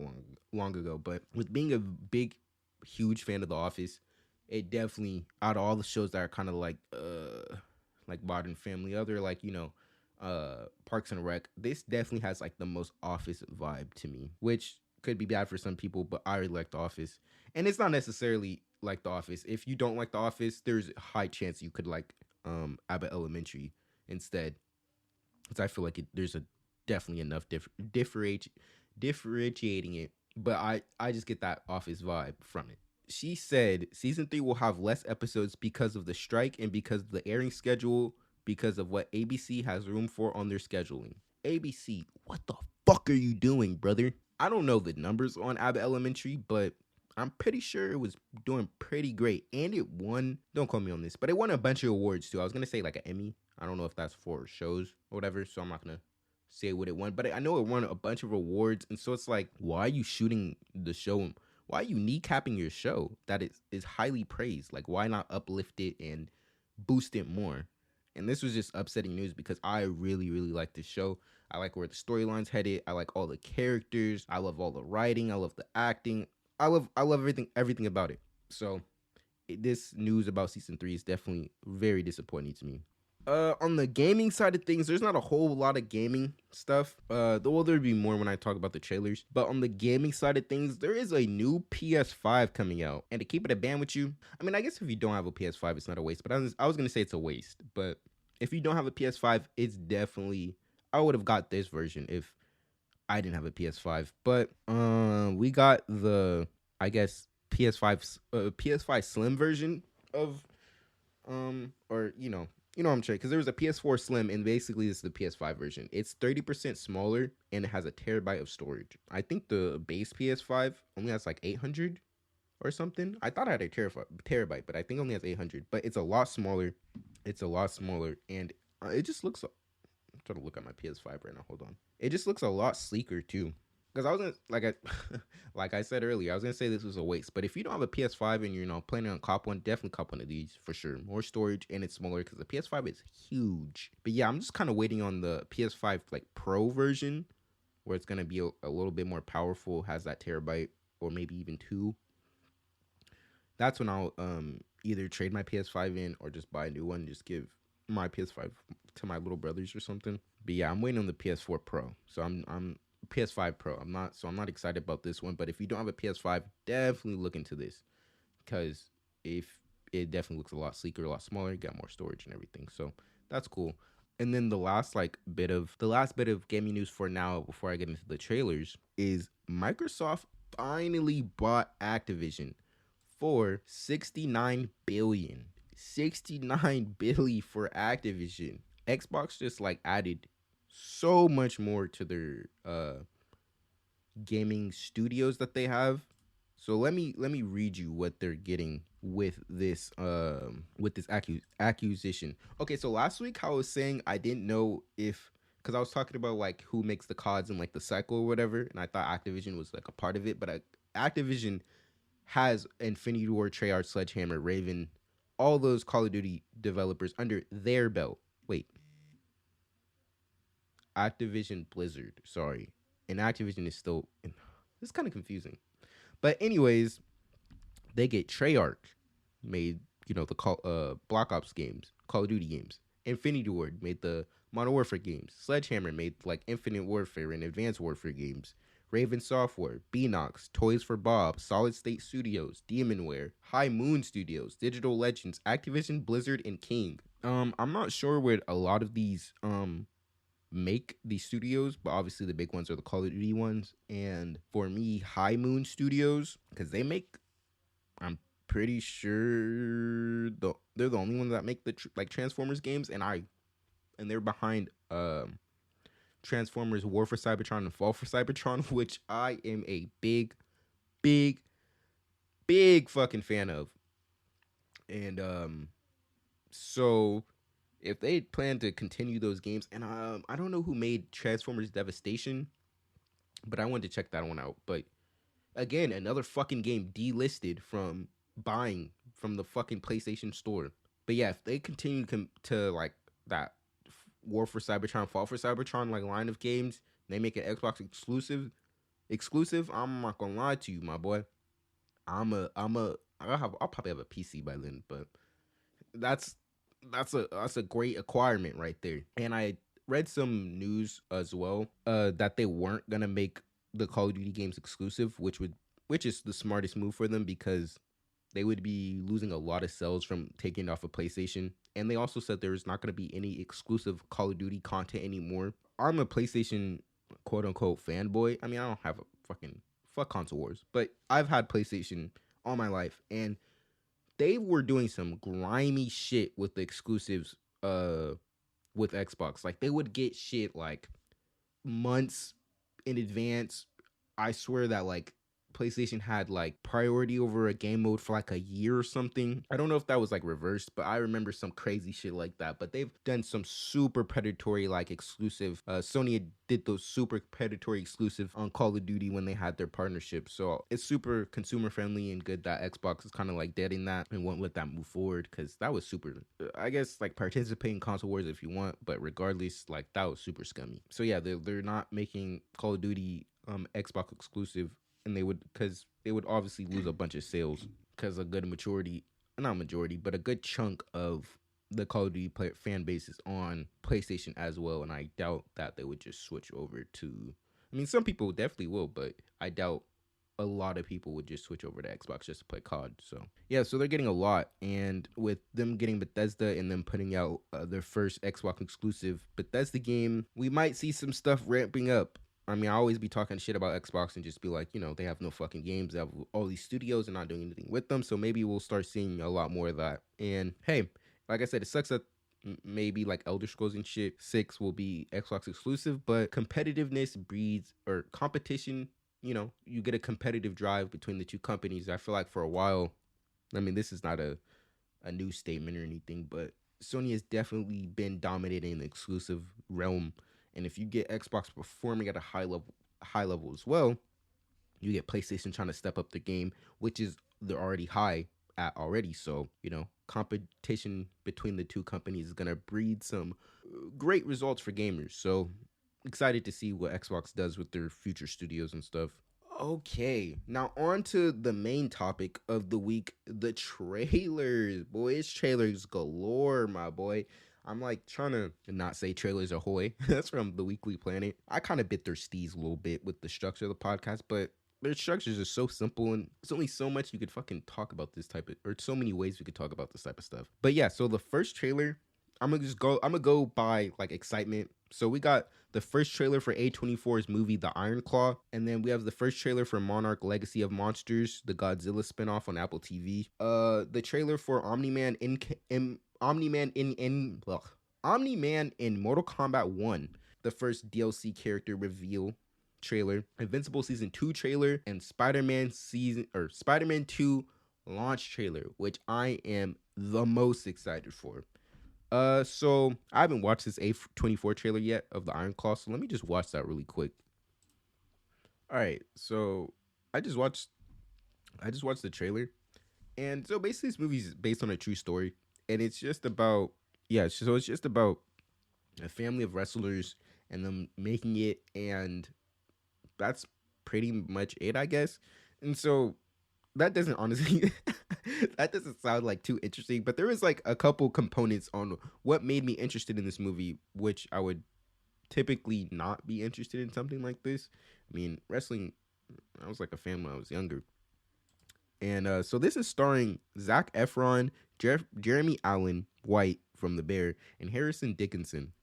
long ago, but with being a huge fan of The Office, it definitely, out of all the shows that are kind of like Modern Family, other like Parks and Rec, this definitely has like the most Office vibe to me, which could be bad for some people, but I really like The Office. And it's not necessarily like The Office. If you don't like The Office, there's a high chance you could like Abbott Elementary instead, because I feel like there's a definitely enough differentiating it, but I just get that Office vibe from it. She said season 3 will have less episodes because of the strike and because of the airing schedule, because of what ABC has room for on their scheduling. ABC, what the fuck are you doing, brother? I don't know the numbers on Abbott Elementary, but I'm pretty sure it was doing pretty great. And it won, don't quote me on this, but it won a bunch of awards too. I was going to say like an Emmy. I don't know if that's for shows or whatever, so I'm not going to say what it won. But I know it won a bunch of awards, and so it's like, why are you shooting the show why are you kneecapping your show that is highly praised? Like, why not uplift it and boost it more? And this was just upsetting news because I really, really like this show. I like where the storyline's headed. I like all the characters. I love all the writing. I love the acting. I love everything about it. So this news about season 3 is definitely very disappointing to me. On the gaming side of things, there's not a whole lot of gaming stuff. Well, there'd be more when I talk about the trailers. But on the gaming side of things, there is a new PS5 coming out. And to keep it a band with you, I mean, I guess if you don't have a PS5, it's not a waste. But I was gonna say it's a waste. But if you don't have a PS5, it's definitely, I would have got this version if I didn't have a PS5. But we got the, I guess, PS5 Slim version of or what I'm saying, because there was a PS4 Slim, and basically this is the PS5 version. It's 30% smaller, and it has a terabyte of storage. I think the base PS5 only has like 800 or something. I thought I had a terabyte, but I think it only has 800. But it's a lot smaller. It's a lot smaller, and it just looks. I'm trying to look at my PS5 right now. Hold on. It just looks a lot sleeker too. Because I was gonna, like I said earlier, I was gonna say this was a waste. But if you don't have a PS5 and you're planning on cop one, definitely cop one of these for sure. More storage, and it's smaller because the PS5 is huge. But yeah, I'm just kind of waiting on the PS5 like Pro version, where it's gonna be a little bit more powerful, has that terabyte or maybe even 2. That's when I'll either trade my PS5 in or just buy a new one. And just give my PS5 to my little brothers or something. But yeah, I'm waiting on the PS4 Pro. So I'm PS5 Pro. I'm not excited about this one. But if you don't have a PS5, definitely look into this, because if it definitely looks a lot sleeker, a lot smaller, you got more storage and everything. So that's cool. And then the last bit of gaming news for now, before I get into the trailers, is Microsoft finally bought Activision for $69 billion. $69 billion for Activision. Xbox just added so much more to their gaming studios that they have. So let me read you what they're getting with this acquisition. Okay, so last week I was saying I didn't know if, because I was talking about who makes the CODs and the cycle or whatever, and I thought Activision was a part of it, but Activision has Infinity Ward, Treyarch, Sledgehammer, Raven, all those Call of Duty developers under their belt. Wait. Activision Blizzard, sorry. And Activision is still, it's kind of confusing. But anyways, they get Treyarch, made, the Black Ops games, Call of Duty games. Infinity Ward made the Modern Warfare games. Sledgehammer made Infinite Warfare and Advanced Warfare games. Raven Software, Beanox, Toys for Bob, Solid State Studios, Demonware, High Moon Studios, Digital Legends, Activision, Blizzard, and King. I'm not sure where a lot of these make these studios, but obviously the big ones are the Call of Duty ones. And for me, High Moon Studios, because they make, I'm pretty sure they're the only ones that make the Transformers games, and they're behind Transformers War for Cybertron and Fall for Cybertron, which I am a big fucking fan of. And so if they plan to continue those games, and I don't know who made Transformers Devastation, but I wanted to check that one out. But again, another fucking game delisted from buying from the fucking PlayStation Store. But yeah, if they continue to that War for Cybertron, Fall for Cybertron line of games, they make an Xbox exclusive, I'm not gonna lie to you, my boy. I'll probably have a PC by then, but that's a great acquirement right there. And I read some news as well that they weren't gonna make the Call of Duty games exclusive, which is the smartest move for them, because they would be losing a lot of sales from taking it off of PlayStation. And they also said there's not going to be any exclusive Call of Duty content anymore. I'm a PlayStation quote unquote fanboy. I mean, I don't have a fuck console wars, but I've had PlayStation all my life, and they were doing some grimy shit with the exclusives with Xbox. They would get shit months in advance. I swear that PlayStation had like priority over a game mode for like a year or something. I don't know if that was like reversed, but I remember some crazy shit like that. But they've done some super predatory like exclusive. Sony did those super predatory exclusive on Call of Duty when they had their partnership. So it's super consumer friendly and good that Xbox is kind of like dead in that and won't let that move forward, because that was super. I guess like participate in console wars if you want, but regardless, like that was super scummy. So yeah, they're not making Call of Duty Xbox exclusive, and they would, because they would obviously lose a bunch of sales, because a good majority, not majority, but a good chunk of the Call of Duty fan base is on PlayStation as well, and I doubt that they would just switch over to. I mean, some people definitely will, but I doubt a lot of people would just switch over to Xbox just to play COD. So yeah, so they're getting a lot, and with them getting Bethesda and them putting out their first Xbox exclusive Bethesda game, we might see some stuff ramping up. I mean, I always be talking shit about Xbox and just be like, they have no fucking games. They have all these studios and not doing anything with them. So maybe we'll start seeing a lot more of that. And hey, like I said, it sucks that maybe like Elder Scrolls and shit 6 will be Xbox exclusive, but competitiveness breeds, or competition, you get a competitive drive between the two companies. I feel like for a while, I mean, this is not a new statement or anything, but Sony has definitely been dominating the exclusive realm. And if you get Xbox performing at a high level as well, you get PlayStation trying to step up the game, which is they're already high at already. So, competition between the two companies is going to breed some great results for gamers. So excited to see what Xbox does with their future studios and stuff. Okay, now on to the main topic of the week, the trailers. Boy, it's trailers galore, my boy. I'm like trying to not say trailers ahoy. That's from the Weekly Planet. I kind of bit their steez a little bit with the structure of the podcast, but their structures are so simple, and there's only so much you could fucking talk about this type of, or so many ways we could talk about this type of stuff. But yeah, so the first trailer, I'm gonna go by like excitement. So we got the first trailer for A24's movie The Iron Claw, and then we have the first trailer for Monarch Legacy of Monsters, the Godzilla spinoff on Apple TV. The trailer for Omni-Man in Mortal Kombat 1, the first DLC character reveal trailer, Invincible Season 2 trailer, and Spiderman 2 launch trailer, which I am the most excited for. So I haven't watched this A24 trailer yet of the Iron Claw, so let me just watch that really quick. All right, so I just watched the trailer, and so basically this movie is based on a true story, and it's just about it's just about a family of wrestlers and them making it, and that's pretty much it, I guess. And so that doesn't honestly that doesn't sound like too interesting, but there is like a couple components on what made me interested in this movie, which I would typically not be interested in something like this. I mean, wrestling, I was like a fan when I was younger. And so this is starring Zac Efron, Jeremy Allen White from The Bear, and Harrison Dickinson.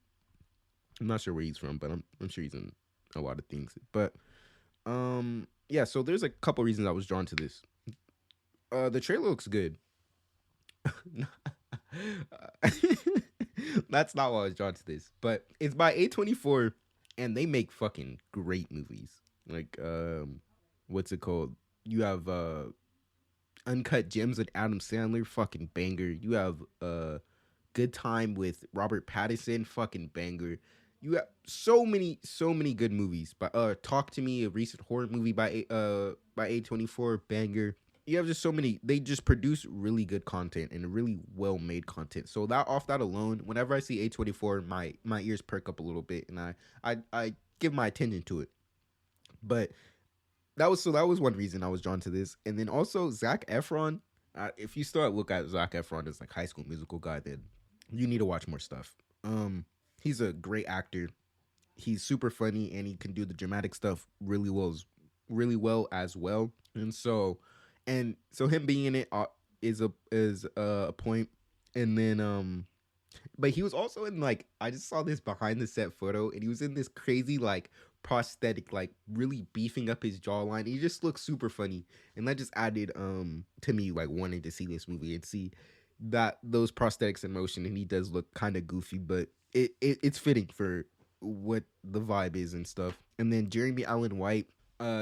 I'm not sure where he's from, but I'm sure he's in a lot of things. But yeah, so there's a couple reasons I was drawn to this. The trailer looks good. That's not why I was drawn to this, but it's by A24, and they make fucking great movies. Like what's it called? You have Uncut Gems with Adam Sandler, fucking banger. You have Good Time with Robert Pattinson, fucking banger. You have so many good movies. But Talk to Me, a recent horror movie by A24, banger. You have just so many. They just produce really good content and really well made content. So off that alone, whenever I see A24, my ears perk up a little bit, and I give my attention to it. But that was one reason I was drawn to this. And then also Zac Efron. If you start look at Zac Efron as like High School Musical guy, then you need to watch more stuff. He's a great actor. He's super funny, and he can do the dramatic stuff really well as well. And so him being in it is a point. And then but he was also in, like, I just saw this behind the set photo, and he was in this crazy like prosthetic, like really beefing up his jawline. He just looks super funny, and that just added to me like wanting to see this movie and see that those prosthetics in motion. And he does look kind of goofy, but it's fitting for what the vibe is and stuff. And then Jeremy Allen White,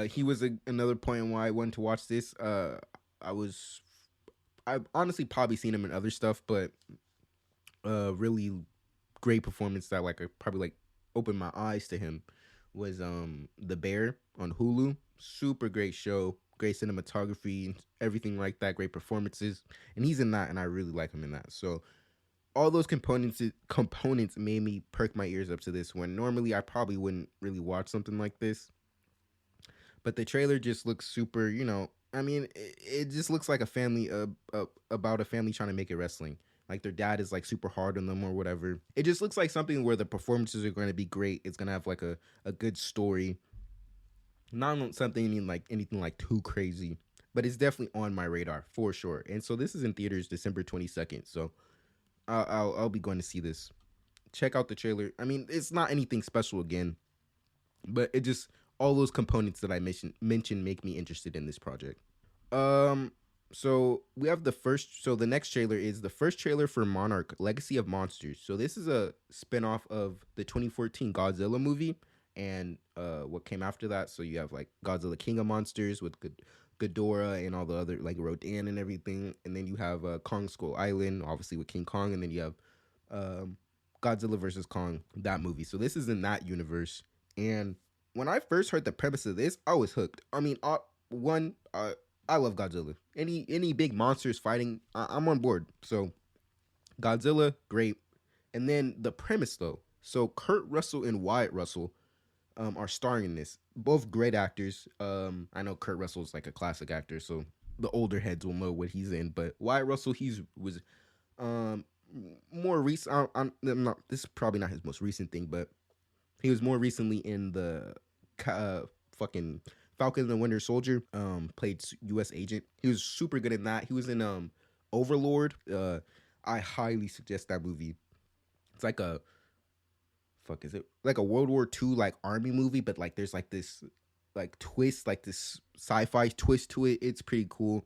He was another point why I wanted to watch this. I was I've honestly probably seen him in other stuff, but really great performance that like probably like opened my eyes to him was The Bear on Hulu. Super great show, great cinematography, and everything like that, great performances, and he's in that, and I really like him in that. So all those components made me perk my ears up to this when normally I probably wouldn't really watch something like this. But the trailer just looks super, I mean, it just looks like a family about a family trying to make it wrestling. Like their dad is like super hard on them or whatever. It just looks like something where the performances are going to be great. It's going to have like a good story. Not something like anything like too crazy, but it's definitely on my radar for sure. And so this is in theaters December 22nd. So I'll be going to see this. Check out the trailer. I mean, it's not anything special again, but it just all those components that I mentioned make me interested in this project. Um, so we have the first. So the next trailer is the first trailer for Monarch: Legacy of Monsters. So this is a spinoff of the 2014 Godzilla movie and what came after that. So you have like Godzilla King of Monsters with Ghidorah and all the other like Rodan and everything, and then you have Kong Skull Island, obviously with King Kong, and then you have um, Godzilla versus Kong, that movie. So this is in that universe. And when I first heard the premise of this, I was hooked. I mean, I love Godzilla. Any big monsters fighting, I'm on board. So Godzilla, great. And then the premise though. So Kurt Russell and Wyatt Russell are starring in this. Both great actors. I know Kurt Russell's like a classic actor, so the older heads will know what he's in. But Wyatt Russell, was um more recent. I'm not. This is probably not his most recent thing, but he was more recently in the fucking Falcon and the Winter Soldier. Played U.S. agent. He was super good in that. He was in Overlord. I highly suggest that movie. It's like a fuck is it like a World War II like army movie, but like there's like this like twist, like this sci-fi twist to it. It's pretty cool.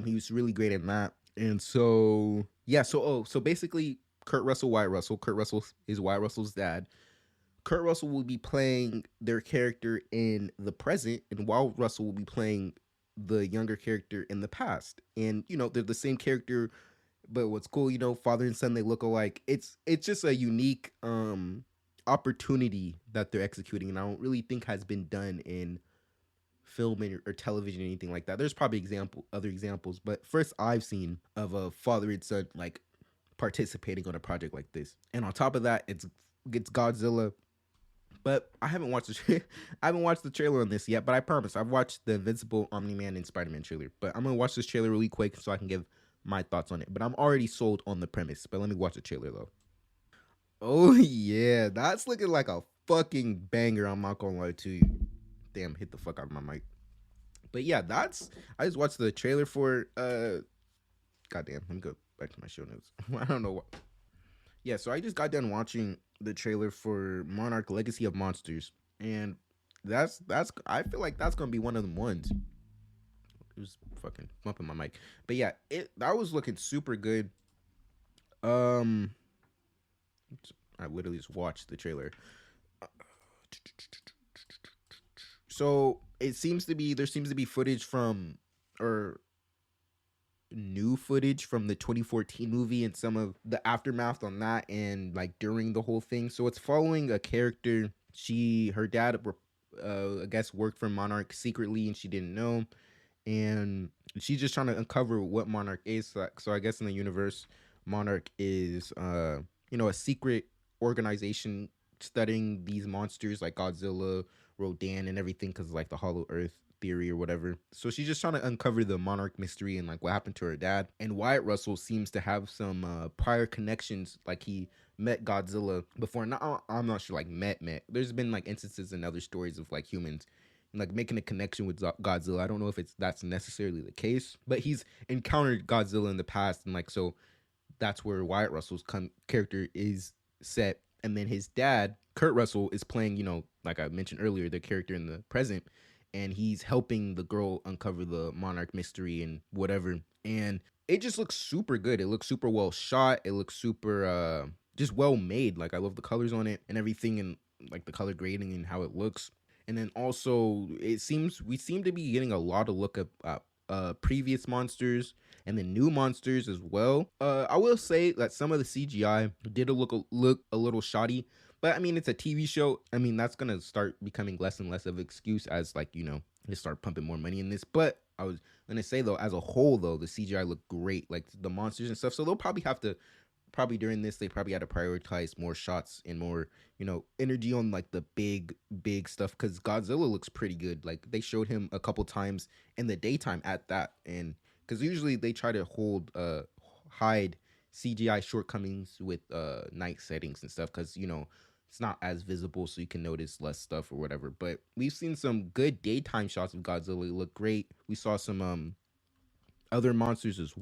He was really great in that. And so yeah, so basically Kurt Russell, Wyatt Russell. Kurt Russell is Wyatt Russell's dad. Kurt Russell will be playing their character in the present, and Wyatt Russell will be playing the younger character in the past. And they're the same character, but what's cool, father and son, they look alike. It's just a unique opportunity that they're executing, and I don't really think has been done in film or television or anything like that. There's probably other examples, but first I've seen of a father and son like participating on a project like this. And on top of that, it's Godzilla. But I haven't watched I haven't watched the trailer on this yet, but I promise I've watched the Invincible, Omni-Man, and Spiderman trailer. But I'm gonna watch this trailer really quick so I can give my thoughts on it. But I'm already sold on the premise. But let me watch the trailer though. Oh yeah, that's looking like a fucking banger. I'm not gonna lie to you. Damn, hit the fuck out of my mic. But yeah, I just watched the trailer for goddamn, let me go back to my show notes. I don't know what. Yeah, so I just got done watching the trailer for Monarch Legacy of Monsters. And that's I feel like that's gonna be one of them ones. It was fucking bumping my mic. But yeah, that was looking super good. I literally just watched the trailer. So there seems to be footage from or new footage from the 2014 movie and some of the aftermath on that and like during the whole thing. So it's following a character. Her dad I guess worked for Monarch secretly and she didn't know, and she's just trying to uncover what Monarch is. So I guess in the universe, Monarch is a secret organization studying these monsters like Godzilla, Rodan, and everything because like the Hollow Earth theory or whatever. So she's just trying to uncover the Monarch mystery and like what happened to her dad. And Wyatt Russell seems to have some prior connections, like he met Godzilla before. Now I'm not sure like met. There's been like instances in other stories of like humans like making a connection with Godzilla. I don't know if that's necessarily the case, but he's encountered Godzilla in the past, and like so that's where Wyatt Russell's character is set. And then his dad, Kurt Russell, is playing, like I mentioned earlier, the character in the present, and he's helping the girl uncover the Monarch mystery and whatever. And it just looks super good. It looks super well shot. It looks super just well made. Like I love the colors on it and everything, and like the color grading and how it looks. And then also, we seem to be getting a lot of look at previous monsters and the new monsters as well. I will say that some of the CGI did look a little shoddy, but I mean it's a TV show. I mean that's gonna start becoming less and less of an excuse as like they start pumping more money in this. But I was gonna say though, as a whole though, the CGI looked great, like the monsters and stuff. So they'll probably have to during this they probably had to prioritize more shots and more energy on like the big stuff, because Godzilla looks pretty good. Like they showed him a couple times in the daytime at that, and because usually they try to hide CGI shortcomings with night settings and stuff, because it's not as visible, so you can notice less stuff or whatever. But we've seen some good daytime shots of Godzilla. It looked great. We saw some other monsters as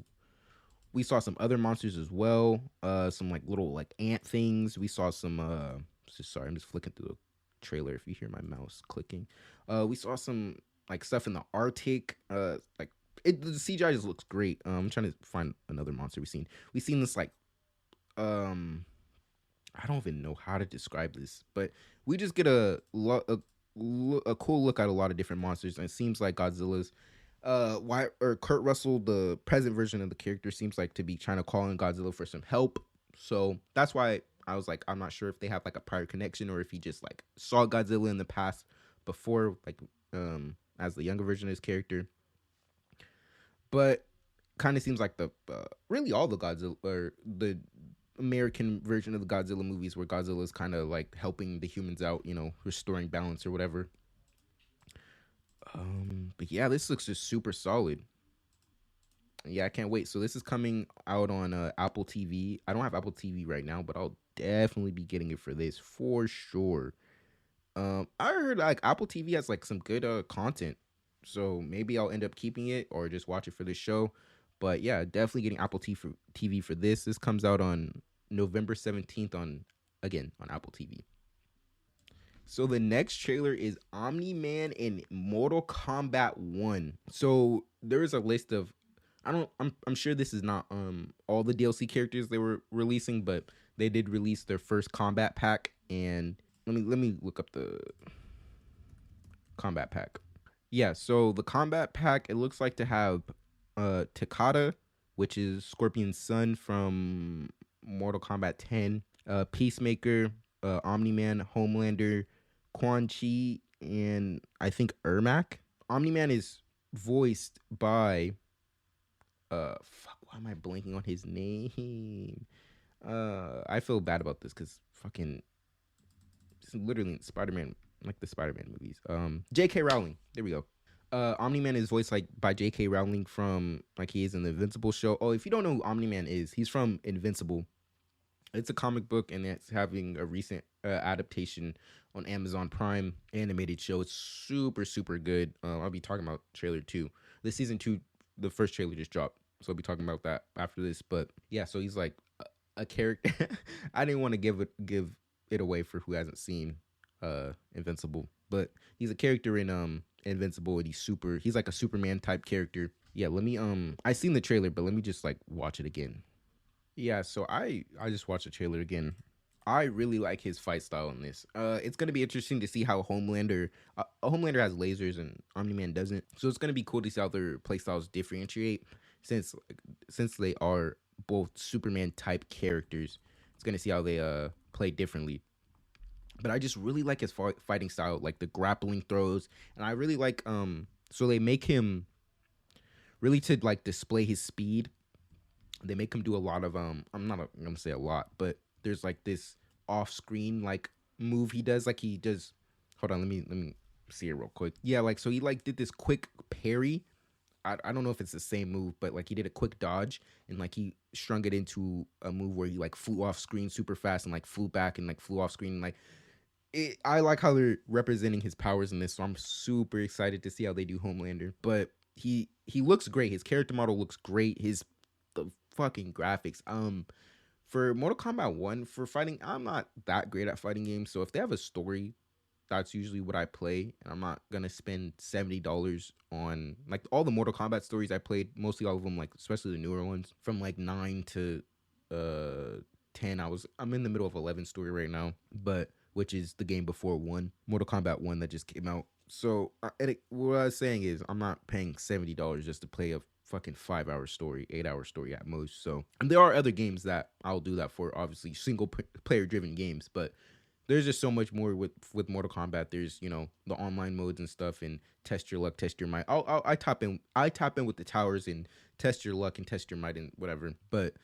well. Some like little like ant things. We saw some sorry, I'm just flicking through the trailer if you hear my mouse clicking. We saw some like stuff in the Arctic. Like the CGI just looks great. I'm trying to find another monster we've seen this like I don't even know how to describe this, but we just get a cool look at a lot of different monsters, and it seems like Godzilla's Kurt Russell, the present version of the character, seems like to be trying to call in Godzilla for some help. So that's why I was like, I'm not sure if they have like a prior connection or if he just like saw Godzilla in the past before, like as the younger version of his character. But kind of seems like the really all the Godzilla or the American version of the Godzilla movies where Godzilla is kind of like helping the humans out, restoring balance or whatever. But yeah, this looks just super solid. Yeah, I can't wait. So this is coming out on Apple TV. I don't have Apple TV right now, but I'll definitely be getting it for this for sure. I heard like Apple TV has like some good content, so maybe I'll end up keeping it or just watch it for this show. But yeah, definitely getting Apple TV for this. This comes out on November 17th on Apple TV. So the next trailer is Omni-Man in Mortal Kombat 1. So there is a list of I'm sure this is not all the DLC characters they were releasing, but they did release their first combat pack, and let me look up the combat pack. Yeah, so the combat pack, it looks like to have Takada, which is Scorpion's son from Mortal Kombat 10, Peacemaker, Omni-Man, Homelander, Quan Chi, and I think Ermac. Omni-Man is voiced by why am I blanking on his name? I feel bad about this because fucking it's literally Spiderman, like the Spiderman movies. J.K. Rowling. There we go. Omni-Man is voiced like by J.K. Rowling from like he is in the Invincible show. Oh, if you don't know who Omni-Man is, he's from Invincible. It's a comic book, and it's having a recent adaptation on Amazon Prime animated show. It's super, super good. I'll be talking about trailer 2. The season 2, the first trailer just dropped, so I'll be talking about that after this. But yeah, so he's like a character. I didn't want to give it away for who hasn't seen Invincible, but he's a character in Invincible, and he's like a Superman type character. Yeah, let me I seen the trailer, but let me just like watch it again. Yeah, so I just watched the trailer again. I really like his fight style in this. It's gonna be interesting to see how Homelander has lasers and Omni-Man doesn't. So it's gonna be cool to see how their playstyles differentiate, since they are both Superman type characters. It's gonna see how they play differently. But I just really like his fighting style, like the grappling throws, and I really like so they make him really to like display his speed. They make him do a lot of I'm not gonna say a lot, but there's like this off-screen like move he does. Like he does. Hold on, let me see it real quick. Yeah, like so he like did this quick parry. I don't know if it's the same move, but like he did a quick dodge and like he strung it into a move where he like flew off screen super fast and like flew back and like flew off screen. And, like I like how they're representing his powers in this, so I'm super excited to see how they do Homelander. But he looks great. His character model looks great. The fucking graphics. For Mortal Kombat 1, for fighting, I'm not that great at fighting games, so if they have a story, that's usually what I play, and I'm not gonna spend $70 on like all the Mortal Kombat stories I played, mostly all of them, like especially the newer ones from like 9 to 10. I'm in the middle of 11 story right now, but which is the game before one, Mortal Kombat 1 that just came out. So what I was saying is I'm not paying $70 just to play a fucking 5-hour story, 8-hour story at most. So, and there are other games that I'll do that for, obviously single player driven games, but there's just so much more with Mortal Kombat. There's, you know, the online modes and stuff, and test your luck, test your might. I tap in with the towers and test your luck and test your might and whatever. But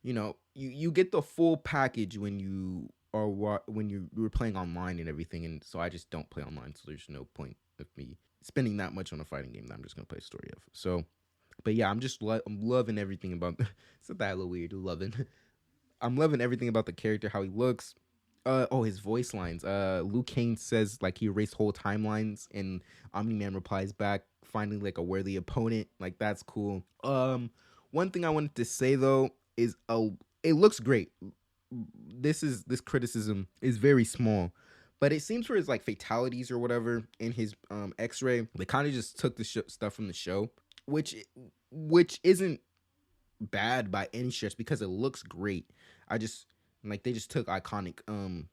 you know, you get the full package when you are when you were playing online and everything. And so I just don't play online, so there's no point of me spending that much on a fighting game that I'm just gonna play a story of. So, but yeah, I'm loving everything about. It's not that a little weird. I'm loving everything about the character, how he looks. His voice lines. Liu Kang says like he erased whole timelines, and Omni Man replies back, finding like a worthy opponent. Like that's cool. One thing I wanted to say though is, it looks great. This criticism is very small, but it seems for his like fatalities or whatever in his X-ray, they kind of just took the stuff from the show, which isn't bad by any stretch because it looks great. I just like they just took iconic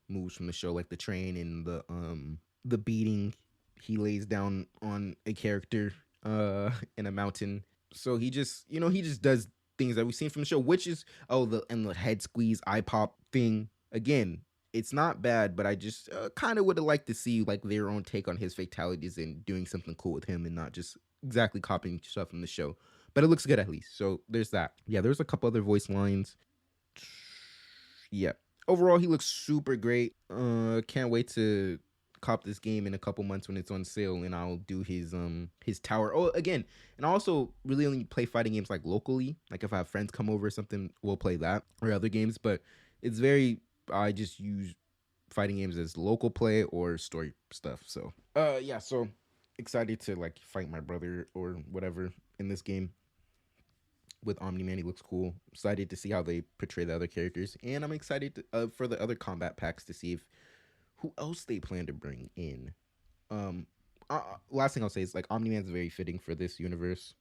moves from the show, like the train and the beating he lays down on a character in a mountain. So he just does things that we've seen from the show, which is the head squeeze, eye pop thing. Again, it's not bad, but I just kind of would have liked to see like their own take on his fatalities and doing something cool with him and not just exactly copying stuff from the show. But it looks good at least. So there's that. Yeah, there's a couple other voice lines. Yeah. Overall, he looks super great. Can't wait to cop this game in a couple months when it's on sale, and I'll do his tower. Oh, again, and I also really only play fighting games like locally. Like if I have friends come over or something, we'll play that or other games. But I just use fighting games as local play or story stuff. So yeah, so excited to like fight my brother or whatever in this game with Omni Man. He looks cool. Excited to see how they portray the other characters, and I'm excited for the other combat packs to see if who else they plan to bring in. Last thing I'll say is like Omni Man's very fitting for this universe.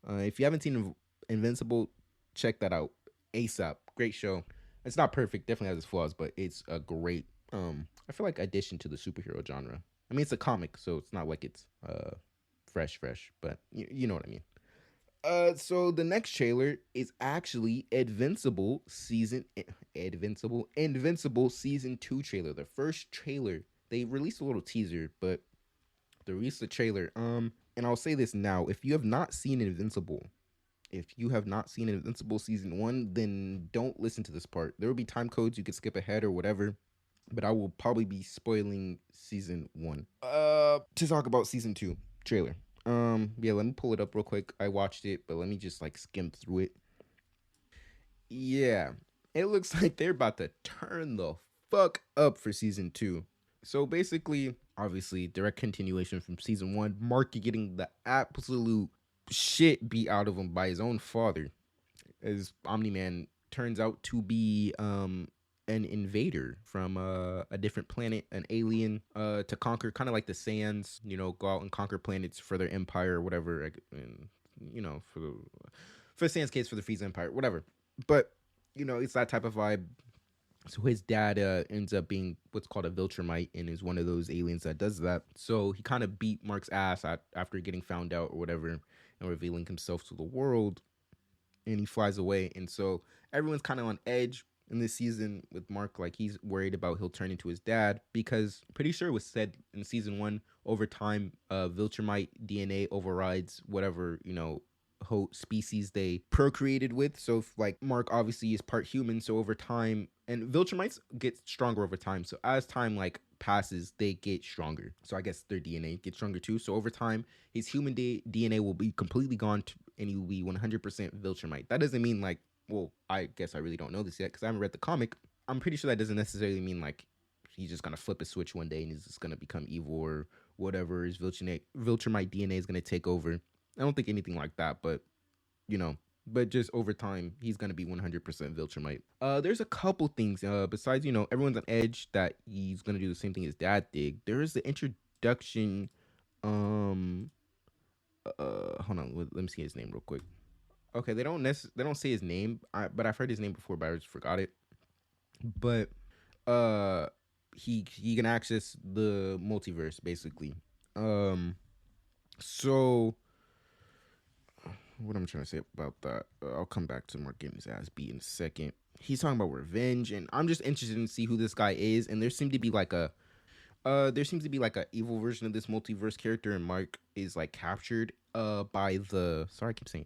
If you haven't seen Invincible, check that out ASAP. Great show. It's not perfect, definitely has its flaws, but it's a great I feel like addition to the superhero genre. I mean, it's a comic, so it's not like it's fresh, but you know what I mean. So the next trailer is actually Invincible season 2 trailer. The first trailer. They released a little teaser, but they released the trailer. And I'll say this now: if you have not seen Invincible season 1, then don't listen to this part. There will be time codes, you could skip ahead or whatever, but I will probably be spoiling season 1. To talk about season 2 trailer. Yeah, let me pull it up real quick. I watched it, but let me just like skim through it. Yeah, it looks like they're about to turn the fuck up for season 2. So basically, obviously, direct continuation from season 1. Mark getting the absolute shit beat out of him by his own father, as Omni-Man turns out to be an invader from a different planet, an alien, to conquer, kind of like the Saiyans, go out and conquer planets for their empire or whatever, and, for the Saiyans case, for the Frieza Empire, whatever. But, it's that type of vibe. So his dad ends up being what's called a Viltrumite and is one of those aliens that does that. So he kind of beat Mark's ass after getting found out or whatever and revealing himself to the world. And he flies away. And so everyone's kind of on edge in this season with Mark. Like, he's worried about he'll turn into his dad, because pretty sure it was said in season 1, over time, Viltrumite DNA overrides whatever, whole species they procreated with. So if, like, Mark obviously is part human, so over time, and Viltrumites get stronger over time. So as time like passes, they get stronger. So I guess their DNA gets stronger too. So over time, his human DNA will be completely gone and he will be 100% Viltrumite. That doesn't mean like, well, I guess I really don't know this yet because I haven't read the comic. I'm pretty sure that doesn't necessarily mean like he's just gonna flip a switch one day and he's just gonna become evil or whatever. His Viltrumite DNA is gonna take over. I don't think anything like that, but but just over time, he's going to be 100% Viltrumite. There's a couple things, besides, everyone's on edge that he's going to do the same thing his dad did. There is the introduction, hold on, let me see his name real quick. Okay, they don't say his name, but I've heard his name before, but I just forgot it. But, he can access the multiverse basically. Um, so what I'm trying to say about that, I'll come back to Mark getting his ass beat in a second. He's talking about revenge, and I'm just interested in see who this guy is. And there seems to be like a evil version of this multiverse character, and Mark is like captured by the sorry I keep saying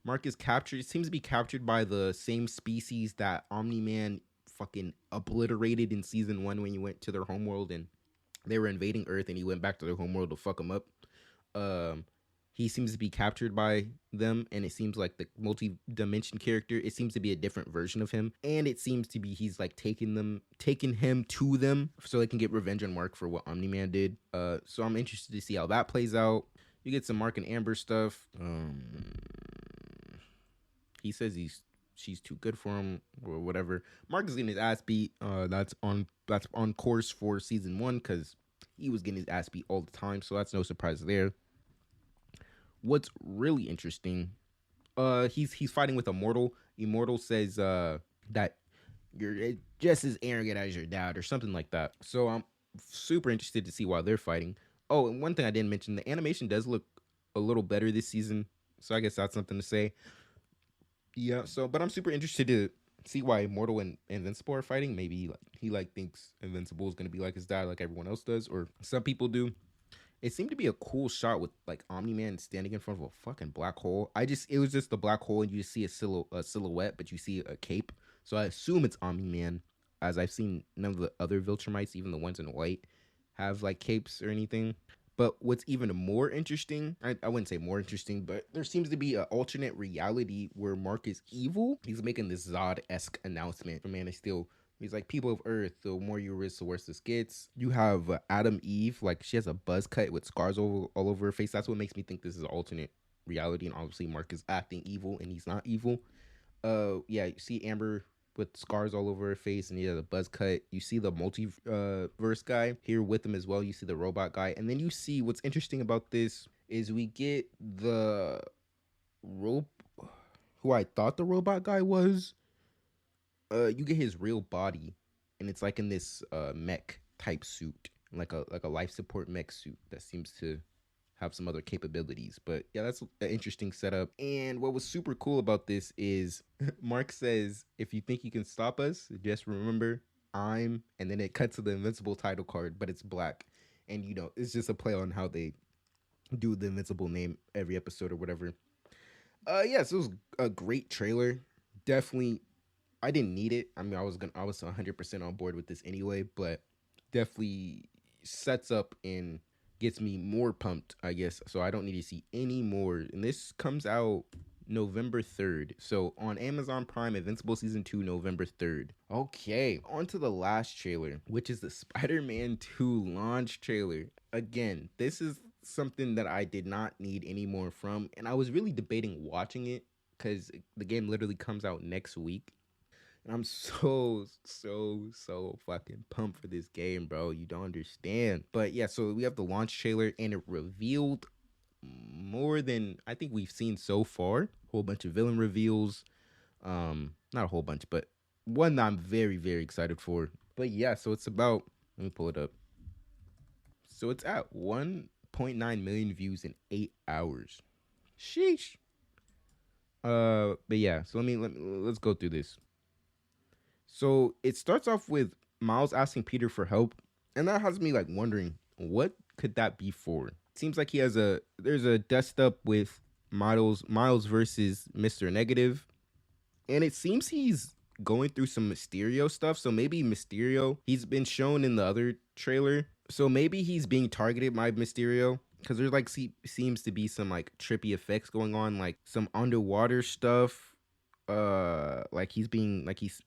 Mark is captured. It seems to be captured by the same species that Omni Man fucking obliterated in season 1 when he went to their homeworld and they were invading Earth, and he went back to their homeworld to fuck them up. Um, he seems to be captured by them, and it seems like the multi-dimension character, it seems to be a different version of him, and it seems to be he's like taking him to them so they can get revenge on Mark for what Omni-Man did. So I'm interested to see how that plays out. You get some Mark and Amber stuff. He says she's too good for him or whatever. Mark is getting his ass beat. That's on course for season 1 because he was getting his ass beat all the time, so that's no surprise there. What's really interesting, he's fighting with Immortal. Immortal says that you're just as arrogant as your dad or something like that. So I'm super interested to see why they're fighting. Oh, and one thing I didn't mention, the animation does look a little better this season, so I guess that's something to say. Yeah, so but I'm super interested to see why Immortal and Invincible are fighting. Maybe he thinks Invincible is gonna be like his dad, like everyone else does, or some people do. It seemed to be a cool shot with like Omni-Man standing in front of a fucking black hole. It was just a black hole and you just see a silhouette, but you see a cape. So I assume it's Omni-Man, as I've seen none of the other Viltrumites, even the ones in white, have like capes or anything. But what's even more interesting, I wouldn't say more interesting, but there seems to be an alternate reality where Mark is evil. He's making this Zod-esque announcement from Man of Steel. He's like, people of Earth, the more you risk, the worse this gets. You have Adam Eve, like she has a buzz cut with scars all over her face. That's what makes me think this is an alternate reality. And obviously Mark is acting evil and he's not evil. Yeah, you see Amber with scars all over her face and he has a buzz cut. You see the multiverse guy here with him as well. You see the robot guy. And then you see what's interesting about this is we get the who I thought the robot guy was. You get his real body, and it's like in this mech type suit, like a life support mech suit that seems to have some other capabilities. But yeah, that's an interesting setup. And what was super cool about this is Mark says, if you think you can stop us, just remember and then it cuts to the Invincible title card, but it's black. And it's just a play on how they do the Invincible name every episode or whatever. Yeah, so it was a great trailer. Definitely, I didn't need it. I mean, I was 100% on board with this anyway, but definitely sets up and gets me more pumped, I guess. So I don't need to see any more. And this comes out November 3rd. So on Amazon Prime, Invincible Season 2, November 3rd. Okay, on to the last trailer, which is the Spider-Man 2 launch trailer. Again, this is something that I did not need any more from. And I was really debating watching it because the game literally comes out next week. And I'm so fucking pumped for this game, bro. You don't understand. But yeah, so we have the launch trailer and it revealed more than I think we've seen so far. A whole bunch of villain reveals. Not a whole bunch, but one that I'm very, very excited for. But yeah, so it's about, let me pull it up. So it's at 1.9 million views in 8 hours. Sheesh. But yeah, so let's go through this. So it starts off with Miles asking Peter for help, and that has me like wondering what could that be for. It seems like there's a dust up with Miles versus Mr. Negative, and it seems he's going through some Mysterio stuff. So maybe Mysterio, he's been shown in the other trailer, so maybe he's being targeted by Mysterio. Because there's like seems to be some like trippy effects going on, like some underwater stuff. Like he's being like he's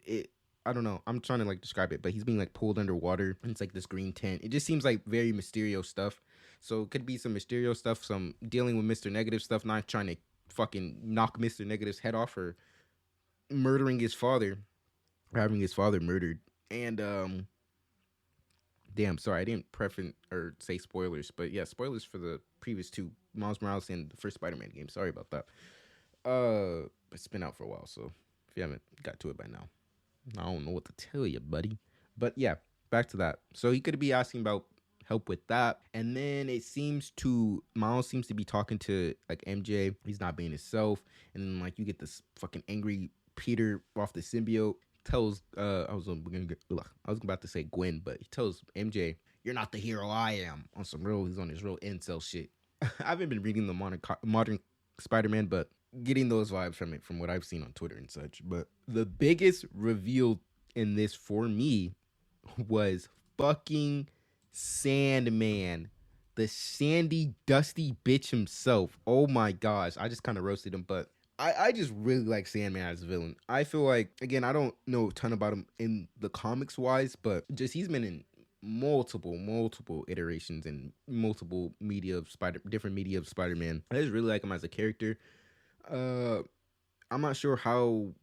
it. I don't know. I'm trying to like describe it, but he's being like pulled underwater. And it's like this green tent. It just seems like very Mysterio stuff. So it could be some Mysterio stuff, some dealing with Mr. Negative stuff, not trying to fucking knock Mr. Negative's head off or murdering his father, or having his father murdered. And damn, sorry, I didn't preference or say spoilers, but yeah, spoilers for the previous two, Miles Morales and the first Spider-Man game. Sorry about that. It's been out for a while, so if you haven't got to it by now, I don't know what to tell you, buddy. But yeah, back to that. So he could be asking about help with that. And then it seems to Miles seems to be talking to like MJ. He's not being himself. And then like you get this fucking angry Peter off the symbiote. Tells I was about to say Gwen, but he tells MJ, "You're not the hero I am." On some real, he's on his real incel shit. I haven't been reading the modern Spider-Man, but getting those vibes from it from what I've seen on Twitter and such. But the biggest reveal in this for me was fucking Sandman. The sandy, dusty bitch himself. Oh my gosh. I just kind of roasted him, but I just really like Sandman as a villain. I feel like, again, I don't know a ton about him in the comics wise, but just he's been in multiple iterations and multiple different media of Spider-Man. I just really like him as a character. I'm not sure how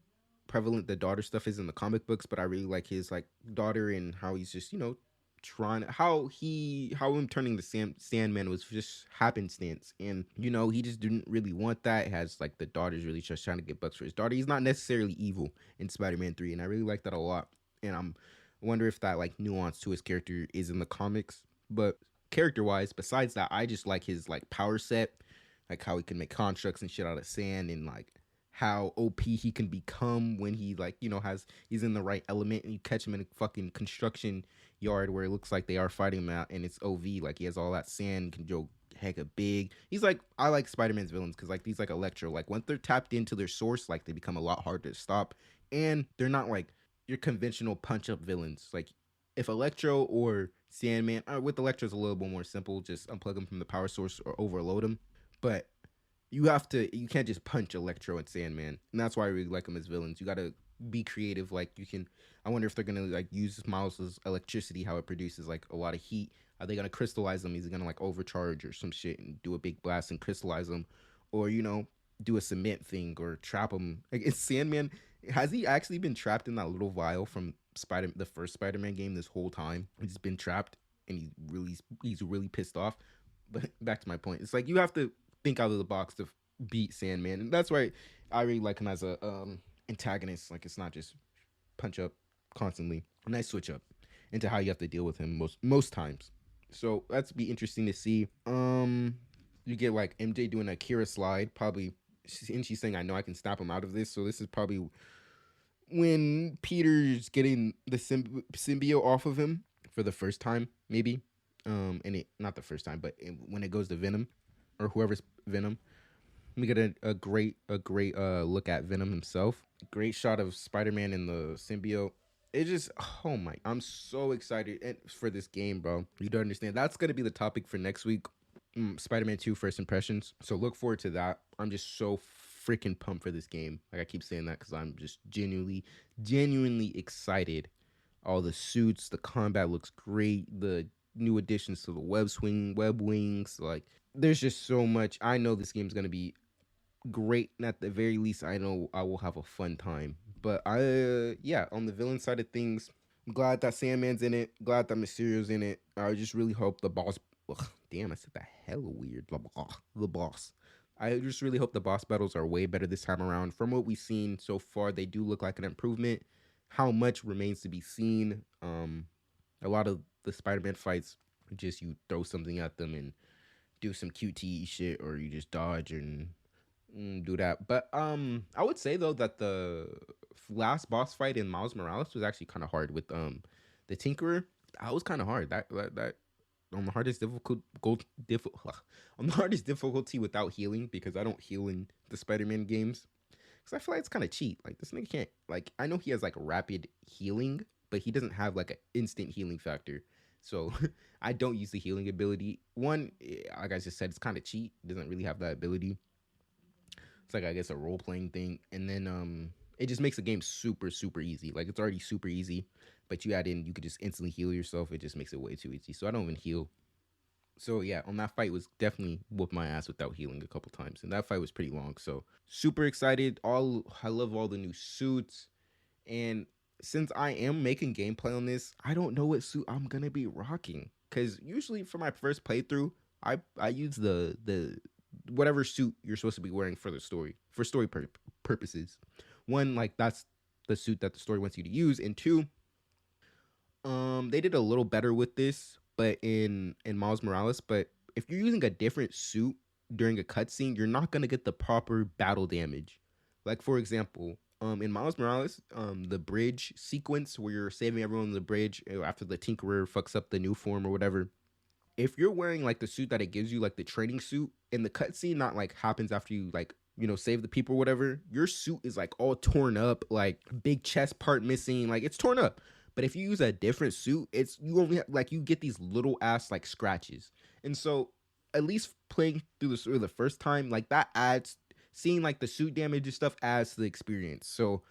prevalent the daughter stuff is in the comic books, but I really like his like daughter and how he's just, trying how him turning the Sandman was just happenstance, and he just didn't really want that. It has like the daughter's really just trying to get bucks for his daughter. He's not necessarily evil in Spider-Man 3, and I really like that a lot. And I wonder if that like nuance to his character is in the comics. But character wise, besides that, I just like his like power set, like how he can make constructs and shit out of sand, and like how OP he can become when he like he's in the right element, and you catch him in a fucking construction yard where it looks like they are fighting him out, and it's OV, like he has all that sand, can go hecka big. He's like, I like Spider-Man's villains because like these like Electro, like once they're tapped into their source, like they become a lot harder to stop, and they're not like your conventional punch up villains. Like if Electro or Sandman, with Electro's a little bit more simple, just unplug him from the power source or overload him, but you can't just punch Electro and Sandman, and that's why I really like them as villains. You gotta be creative. Like I wonder if they're gonna like use Miles' electricity, how it produces like a lot of heat. Are they gonna crystallize them? Is he gonna like overcharge or some shit and do a big blast and crystallize them, or do a cement thing or trap them? Like, is Sandman, has he actually been trapped in that little vial from the first Spider-Man game this whole time? He's been trapped and he's really pissed off. But back to my point, it's like you have to think out of the box to beat Sandman, and that's why I really like him as a antagonist. Like it's not just punch up constantly. A nice switch up into how you have to deal with him most times. So that's be interesting to see. You get like MJ doing a Kira slide, probably, and she's saying, "I know I can snap him out of this." So this is probably when Peter's getting the symbiote off of him for the first time, maybe. And it not the first time, but when it goes to Venom or whoever's Venom. We get a great look at Venom himself. Great shot of Spider-Man in the symbiote. It just, oh my, I'm so excited for this game, bro. You don't understand. That's going to be the topic for next week. Spider-Man 2 first impressions. So look forward to that. I'm just so freaking pumped for this game. Like I keep saying that because I'm just genuinely excited. All the suits, the combat looks great. The new additions to the web wings. Like there's just so much. I know this game's going to be great, and at the very least I know I will have a fun time. But on the villain side of things, I'm glad that Sandman's in it, glad that Mysterio's in it. I just really hope the boss, damn, I said that hella weird, the boss. I just really hope the boss battles are way better this time around. From what we've seen so far, they do look like an improvement. How much remains to be seen. A lot of the Spider-Man fights, just you throw something at them and do some QTE shit, or you just dodge and do that. But I would say though that the last boss fight in Miles Morales was actually kind of hard with the Tinkerer. That was kind of hard. That on the hardest difficulty without healing, because I don't heal in the Spider-Man games, because I feel like it's kind of cheat. Like this nigga can't, like, I know he has like rapid healing, but he doesn't have like an instant healing factor. So I don't use the healing ability. One, like I just said, it's kind of cheat. It doesn't really have that ability. It's like, I guess, a role-playing thing. And then it just makes the game super easy. Like it's already super easy, but you add in, you could just instantly heal yourself. It just makes it way too easy. So I don't even heal. So yeah, on that fight was definitely whooped my ass without healing a couple times. And that fight was pretty long. So super excited. I love all the new suits. And since I am making gameplay on this, I don't know what suit I'm gonna be rocking. Cause usually for my first playthrough, I use the whatever suit you're supposed to be wearing for the story, for story purposes. One, like that's the suit that the story wants you to use, and two, They did a little better with this, but in Miles Morales. But if you're using a different suit during a cutscene, you're not gonna get the proper battle damage. Like for example, in Miles Morales, the bridge sequence where you're saving everyone on the bridge after the Tinkerer fucks up the new form or whatever. If you're wearing like the suit that it gives you, like the training suit, and the cutscene not like happens after you like save the people or whatever, your suit is like all torn up, like big chest part missing, like it's torn up. But if you use a different suit, it's you only have, like you get these little ass like scratches, and so at least playing through the first time, like that adds seeing like the suit damage and stuff adds to the experience. So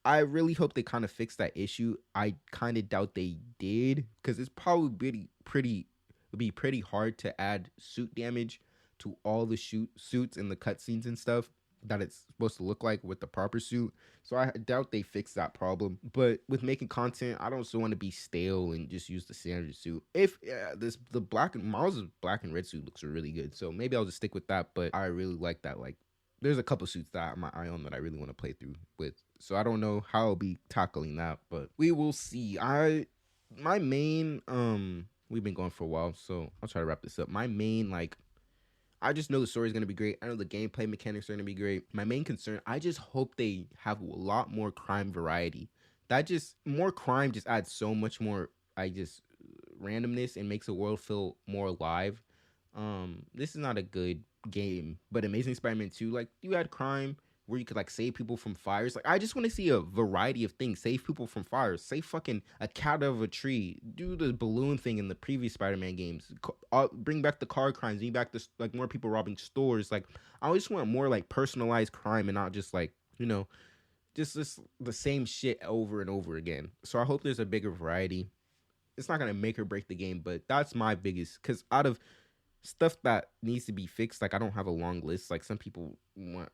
I really hope they kind of fix that issue. I kind of doubt they did because it's probably pretty would be pretty hard to add suit damage to all the suits in the cutscenes and stuff that it's supposed to look like with the proper suit. So I doubt they fix that problem. But with making content, I don't still want to be stale and just use the standard suit. If the Miles' black and red suit looks really good, so maybe I'll just stick with that. But I really like that. Like, there's a couple suits that I have my eye on that I really want to play through with. So I don't know how I'll be tackling that, but we will see. My main we've been going for a while, so I'll try to wrap this up. My main I just know the story is going to be great. I know the gameplay mechanics are going to be great. My main concern, I just hope they have a lot more crime variety. That just more crime just adds so much more randomness and makes the world feel more alive. This is not a good game, but Amazing Spider-Man 2, like you had crime where you could like save people from fires. Like I just want to see a variety of things. Save people from fires. Save fucking a cat out of a tree. Do the balloon thing in the previous Spider-Man games. Bring back the car crimes. Bring back this like more people robbing stores. Like I just want more like personalized crime and not just like just the same shit over and over again. So I hope there's a bigger variety. It's not gonna make or break the game, but that's my biggest because out of stuff that needs to be fixed, like I don't have a long list. Like some people want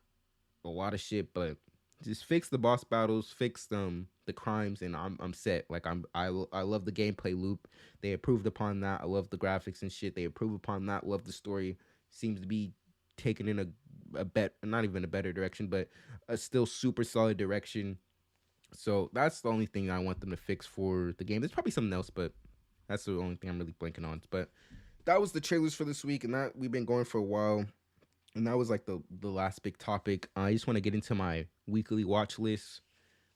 a lot of shit, but just fix the boss battles, fix the crimes, and I'm set. Like I love the gameplay loop. They improved upon that. I love the graphics and shit. They improved upon that. Love the story. Seems to be taken in not even a better direction, but a still super solid direction. So that's the only thing I want them to fix for the game. There's probably something else, but that's the only thing I'm really blanking on. But that was the trailers for this week, and that we've been going for a while. And that was like the last big topic. I just want to get into my weekly watch list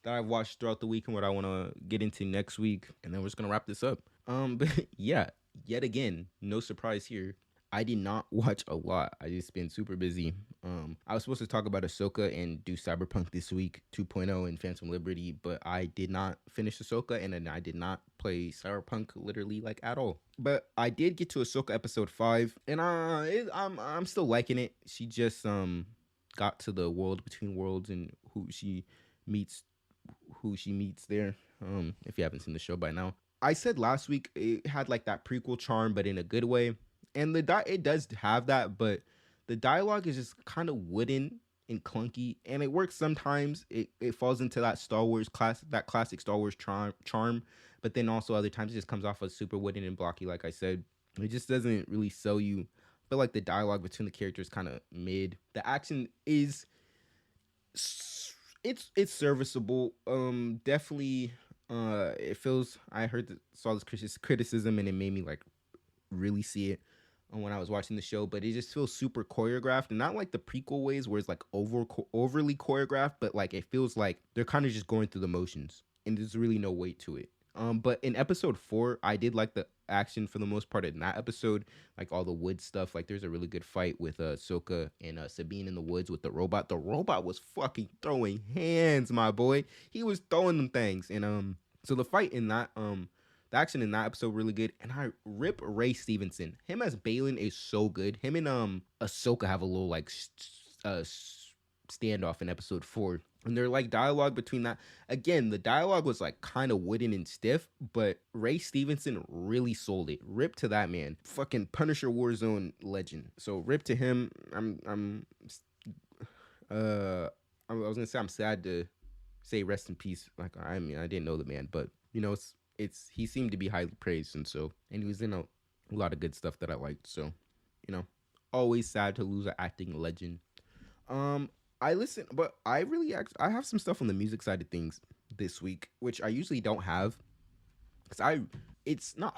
that I've watched throughout the week and what I want to get into next week. And then we're just going to wrap this up. But yeah, yet again, no surprise here. I did not watch a lot. I just been super busy. I was supposed to talk about Ahsoka and do Cyberpunk this week, 2.0 and Phantom Liberty, but I did not finish Ahsoka, and then I did not play Cyberpunk literally like at all. But I did get to Ahsoka episode 5, and I'm still liking it. She just got to the world between worlds and who she meets there. If you haven't seen the show by now, I said last week it had like that prequel charm, but in a good way. And it does have that, but the dialogue is just kind of wooden and clunky, and it works sometimes. It falls into that classic Star Wars charm, but then also other times it just comes off as super wooden and blocky. Like I said, it just doesn't really sell you. I feel like the dialogue between the characters kind of mid. The action is it's serviceable. Definitely. It feels. I saw this criticism, and it made me like really see it when I was watching the show, but it just feels super choreographed, and not like the prequel ways where it's like overly choreographed, but like it feels like they're kind of just going through the motions, and there's really no weight to it. But in episode 4, I did like the action for the most part in that episode, like all the wood stuff. Like there's a really good fight with Ahsoka and Sabine in the woods with the robot. The robot was fucking throwing hands, my boy. He was throwing them things, and so the fight in that the action in that episode really good, and I rip Ray Stevenson. Him as Balin is so good. Him and Ahsoka have a little like standoff in episode 4, and they're like dialogue between that. Again, the dialogue was like kind of wooden and stiff, but Ray Stevenson really sold it. Rip to that man, fucking Punisher Warzone legend. So rip to him. I was gonna say I'm sad to say rest in peace. Like I mean, I didn't know the man, but he seemed to be highly praised, and he was in a lot of good stuff that I liked. So, always sad to lose an acting legend. I listen, but I have some stuff on the music side of things this week, which I usually don't have. Cause it's not.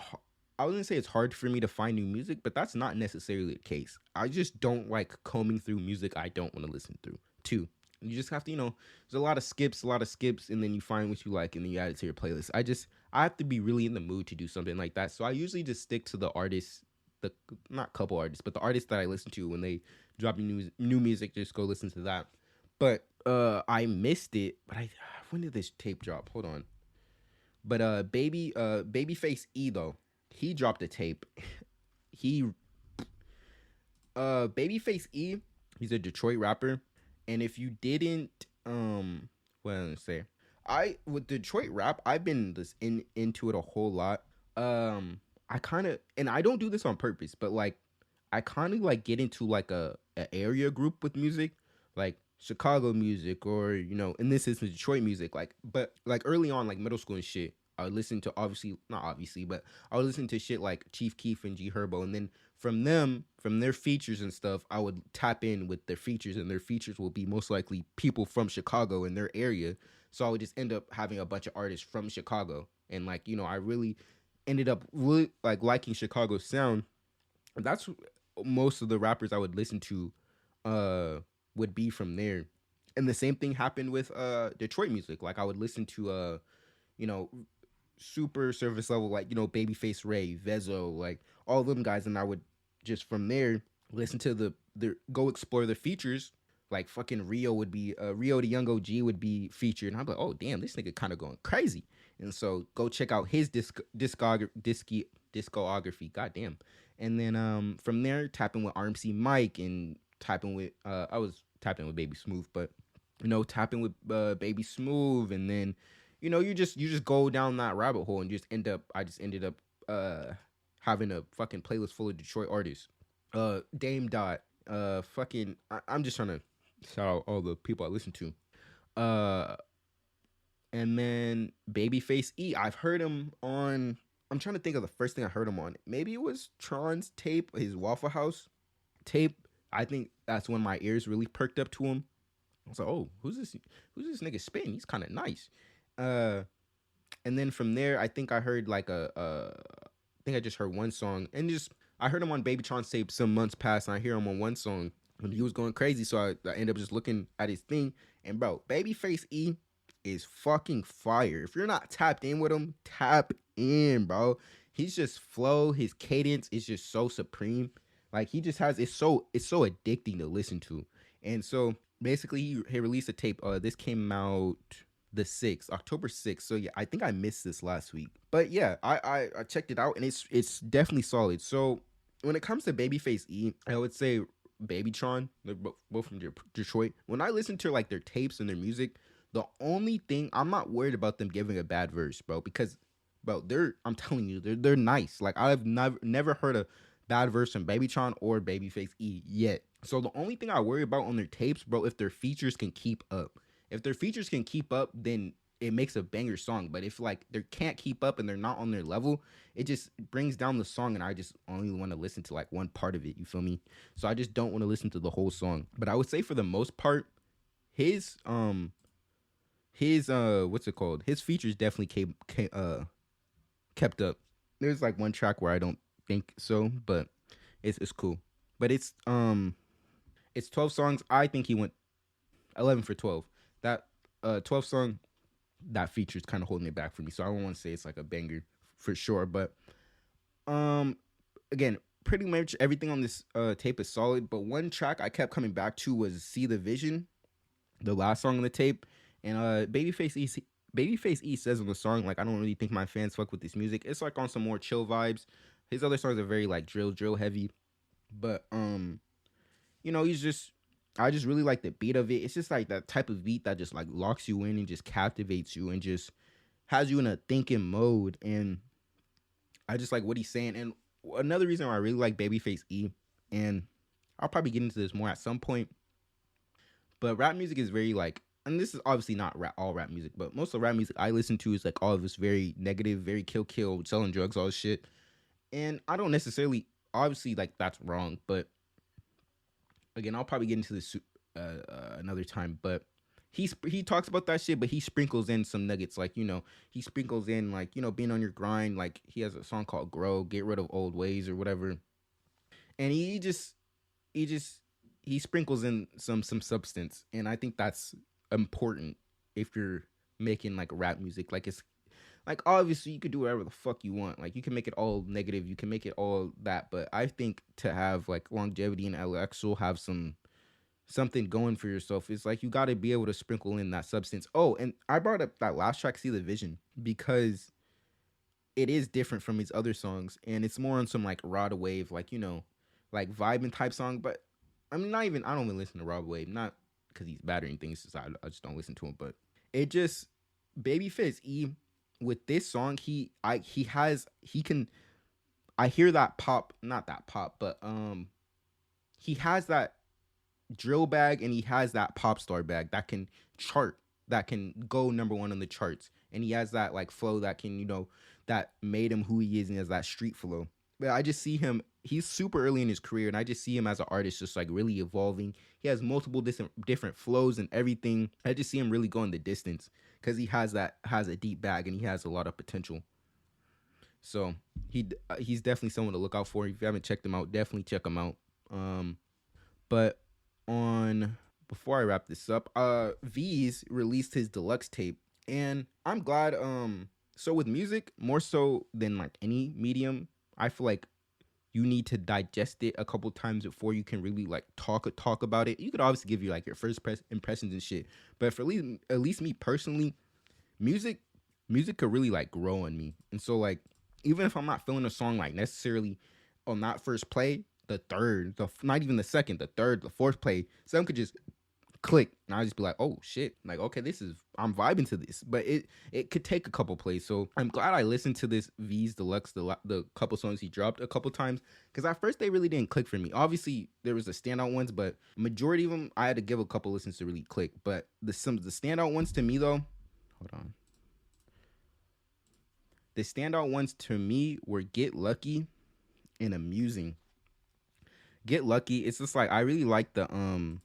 I wouldn't say it's hard for me to find new music, but that's not necessarily the case. I just don't like combing through music I don't want to listen through. Too, you just have to, there's a lot of skips, and then you find what you like, and then you add it to your playlist. I have to be really in the mood to do something like that. So I usually just stick to the artists, the not couple artists, but the artists that I listen to when they drop new music. Just go listen to that. But I missed it. But when did this tape drop? Hold on. But Babyface E though, he dropped a tape. He Babyface E, he's a Detroit rapper. And if you didn't what did I say? I with Detroit rap, I've been into it a whole lot. I kind of, and I don't do this on purpose, but like I kind of like get into like a area group with music, like Chicago music, or in this instance Detroit music. Like, but like early on, like middle school and shit, I would listen to not obviously, but I would listen to shit like Chief Keef and G Herbo, and then from their features and stuff, I would tap in with their features, and their features will be most likely people from Chicago in their area. So I would just end up having a bunch of artists from Chicago, and like I really ended up really like liking Chicago's sound. That's most of the rappers I would listen to would be from there. And the same thing happened with Detroit music. Like I would listen to you know super service level, like Babyface Ray, Vezo, like all of them guys, and I would just from there listen to the go explore the features. Like fucking Rio would be Rio the Young OG would be featured, and I'm like, oh damn, this nigga kind of going crazy. And so go check out his discography. Goddamn. And then from there tapping with RMC Mike, and tapping with I was tapping with Baby Smooth, but tapping with Baby Smooth, and then you just go down that rabbit hole, and I just ended up having a fucking playlist full of Detroit artists. Dame Dot, I'm just trying to shout out all the people I listen to. Uh and then Babyface E, I've heard him on, I'm trying to think of the first thing I heard him on. Maybe it was Tron's tape, his Waffle House tape. I think that's when my ears really perked up to him. I was like, oh, who's this nigga spitting? He's kind of nice. And then from there, I think I heard like I think I just heard one song, and just I heard him on Baby Tron's tape some months past, and I hear him on one song, and he was going crazy, so I ended up just looking at his thing, and bro, Babyface E is fucking fire. If you're not tapped in with him, tap in, bro. He's just flow, his cadence is just so supreme. Like he just has, it's so addicting to listen to. And so basically he released a tape. This came out the 6th, October 6th. So yeah, I think I missed this last week. But yeah, I checked it out, and it's definitely solid. So when it comes to Babyface E, I would say Babytron, they're both from Detroit. When I listen to like their tapes and their music, the only thing, I'm not worried about them giving a bad verse, bro, because bro, I'm telling you, they're nice. Like I've never heard a bad verse from Babytron or Babyface E yet. So the only thing I worry about on their tapes, bro, if their features can keep up. If their features can keep up, then it makes a banger song. But if like they can't keep up and they're not on their level, it just brings down the song, and I just only want to listen to like one part of it. You feel me? So I just don't want to listen to the whole song. But I would say for the most part, his what's it called? His features definitely kept up. There's like one track where I don't think so, but it's cool. But it's 12 songs. I think he went 11 for 12. That 12 song, that feature's kind of holding it back for me. So I don't want to say it's like a banger for sure, but again, pretty much everything on this tape is solid, but one track I kept coming back to was See the Vision, the last song on the tape. And Babyface E says on the song, like, I don't really think my fans fuck with this music. It's like on some more chill vibes. His other songs are very like drill heavy. But I just really like the beat of it. It's just like that type of beat that just like locks you in and just captivates you and just has you in a thinking mode. And I just like what he's saying. And another reason why I really like Babyface E, and I'll probably get into this more at some point, but rap music is very like, and this is obviously not all rap music, but most of the rap music I listen to is like all of this very negative, very kill, selling drugs, all this shit. And I don't necessarily, obviously, like that's wrong, but again, I'll probably get into this another time. But he talks about that shit, but he sprinkles in some nuggets, like he sprinkles in like being on your grind. Like he has a song called "Grow," get rid of old ways or whatever, and he just he sprinkles in some substance, and I think that's important if you're making like rap music. Like it's like obviously you could do whatever the fuck you want. Like you can make it all negative, you can make it all that, but I think to have like longevity and actual have something going for yourself, it's like you got to be able to sprinkle in that substance. Oh, and I brought up that last track, "See the Vision," because it is different from his other songs, and it's more on some like Rod Wave, like like vibing type song. But I'm not even. I don't even listen to Rod Wave, not because he's bad or anything. It's just I just don't listen to him. But it just Babyface E with this song, he can. I hear that pop, not that pop, but he has that drill bag and he has that pop star bag that can chart, that can go number one on the charts, and he has that like flow that can that made him who he is, and he has that street flow. But I just see him, he's super early in his career, and I just see him as an artist just like really evolving. He has multiple different flows and everything. I just see him really going the distance because he has a deep bag and he has a lot of potential. So he's definitely someone to look out for. If you haven't checked him out, definitely check him out. But on before I wrap this up, V's released his deluxe tape, and I'm glad. So with music, more so than like any medium, I feel like you need to digest it a couple times before you can really like talk about it. You could obviously give you like your first impressions and shit, but for at least me personally, music could really like grow on me. And so like even if I'm not feeling a song like necessarily on that first play, the third, not even the second, the third, the fourth play, something could just click, and I'll just be like, oh shit, like okay, I'm vibing to this. But it could take a couple plays. So I'm glad I listened to this V's deluxe, the couple songs he dropped a couple times, because at first they really didn't click for me. Obviously there was the standout ones, but majority of them I had to give a couple listens to really click. But the standout ones to me though, hold on, the standout ones to me were "Get Lucky" and "Amusing." "Get Lucky," it's just like I really like the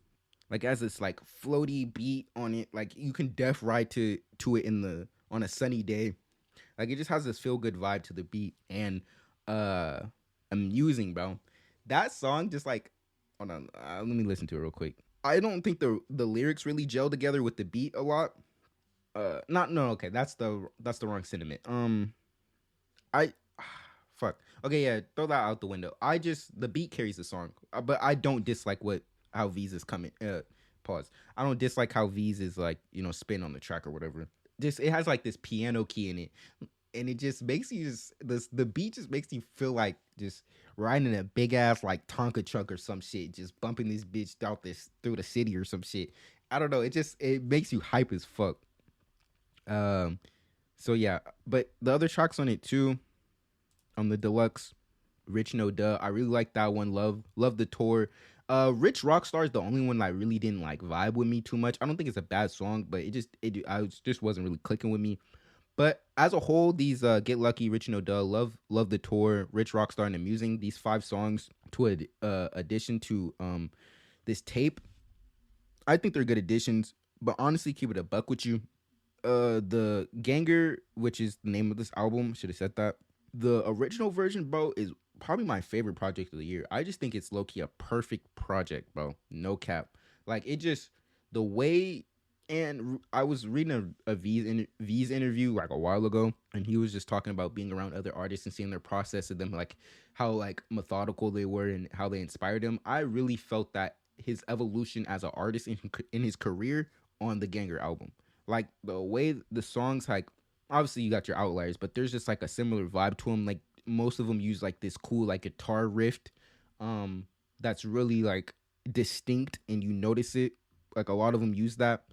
like as this like floaty beat on it, like you can ride to it on a sunny day. Like it just has this feel good vibe to the beat. And "Amusing," bro, that song just like, hold on, let me listen to it real quick. I don't think the lyrics really gel together with the beat a lot. Not no okay, that's the wrong sentiment. I fuck. Okay, yeah, throw that out the window. The beat carries the song, but I don't dislike how V's is coming. Pause. I don't dislike how V's is like spin on the track or whatever. Just it has like this piano key in it, and it just makes you the beat just makes you feel like just riding a big ass like Tonka truck or some shit, just bumping this bitch through the city or some shit. I don't know. It makes you hype as fuck. Um. So yeah, but the other tracks on it too, on the deluxe, "Rich No Duh," I really like that one. Love the tour. "Rich Rockstar" is the only one that I really didn't like vibe with me too much. I don't think it's a bad song, but just wasn't really clicking with me. But as a whole, these "Get Lucky," "Rich No Duh," love the tour, "Rich Rockstar," and "Amusing," these 5 songs to addition to this tape, I think they're good additions. But honestly, keep it a buck with you. The Ganger, which is the name of this album, should have said that. The original version, bro, is probably my favorite project of the year. I just think it's low-key a perfect project, bro. No cap. Like it just the way. And I was reading a V's interview like a while ago, and he was just talking about being around other artists and seeing their process of them, like how like methodical they were and how they inspired him. I really felt that his evolution as an artist in his career on the Ganger album. Like the way the songs, like obviously you got your outliers, but there's just like a similar vibe to them. Like most of them use like this cool like guitar riff, that's really like distinct and you notice it. Like a lot of them use that.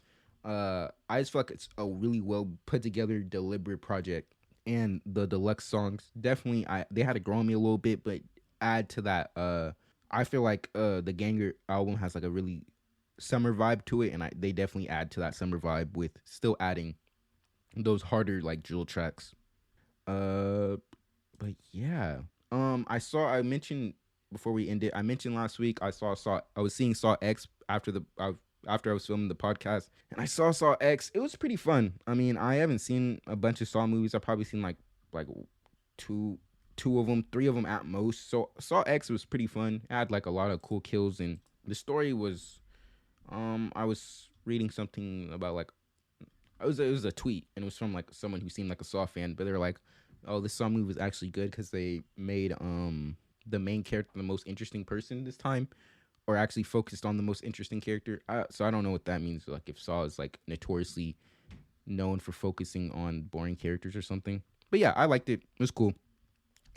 I just feel like it's a really well put together, deliberate project. And the deluxe songs definitely, they had to grow on me a little bit, but add to that. I feel like the Ganger album has like a really summer vibe to it, and they definitely add to that summer vibe with still adding those harder like drill tracks. But yeah, I mentioned before we ended. I mentioned last week I was seeing Saw X after after I was filming the podcast, and I saw X. It was pretty fun. I mean, I haven't seen a bunch of Saw movies. I've probably seen like two two of them, three of them at most. So Saw X was pretty fun. It had like a lot of cool kills, and the story was I was reading something about like it was a tweet, and it was from like someone who seemed like a Saw fan, but they were like, "Oh, this Saw movie was actually good because they made the main character the most interesting person this time, or actually focused on the most interesting character." So I don't know what that means. Like if Saw is like notoriously known for focusing on boring characters or something. But yeah, I liked it. It was cool.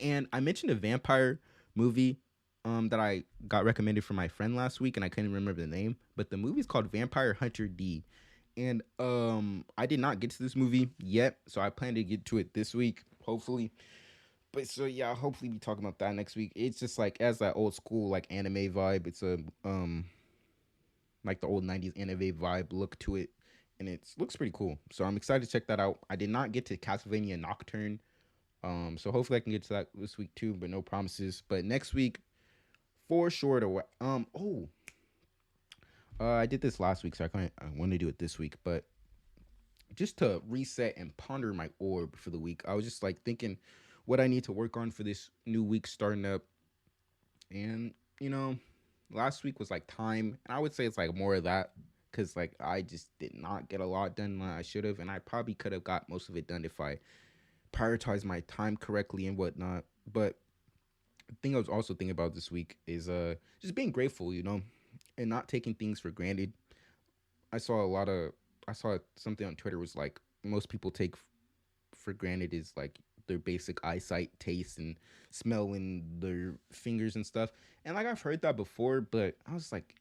And I mentioned a vampire movie that I got recommended from my friend last week, and I couldn't remember the name. But the movie's called Vampire Hunter D. And I did not get to this movie yet, so I plan to get to it this week, hopefully. But so yeah, I'll hopefully be talking about that next week. It's just like as that old school like anime vibe. It's a like the old 90s anime vibe look to it, and it looks pretty cool. So I'm excited to check that out. I did not get to Castlevania Nocturne. So hopefully I can get to that this week too, but no promises. But next week, for sure to I did this last week, so I want to do it this week. But just to reset and ponder my orb for the week, I was just like thinking what I need to work on for this new week starting up. And last week was like time, and I would say it's like more of that because like I just did not get a lot done like I should have, and I probably could have got most of it done if I prioritize my time correctly and whatnot. But the thing I was also thinking about this week is just being grateful, and not taking things for granted. I saw a lot of I saw something on Twitter was like most people take for granted is like their basic eyesight, taste, and smell in their fingers and stuff. And like I've heard that before, but I was like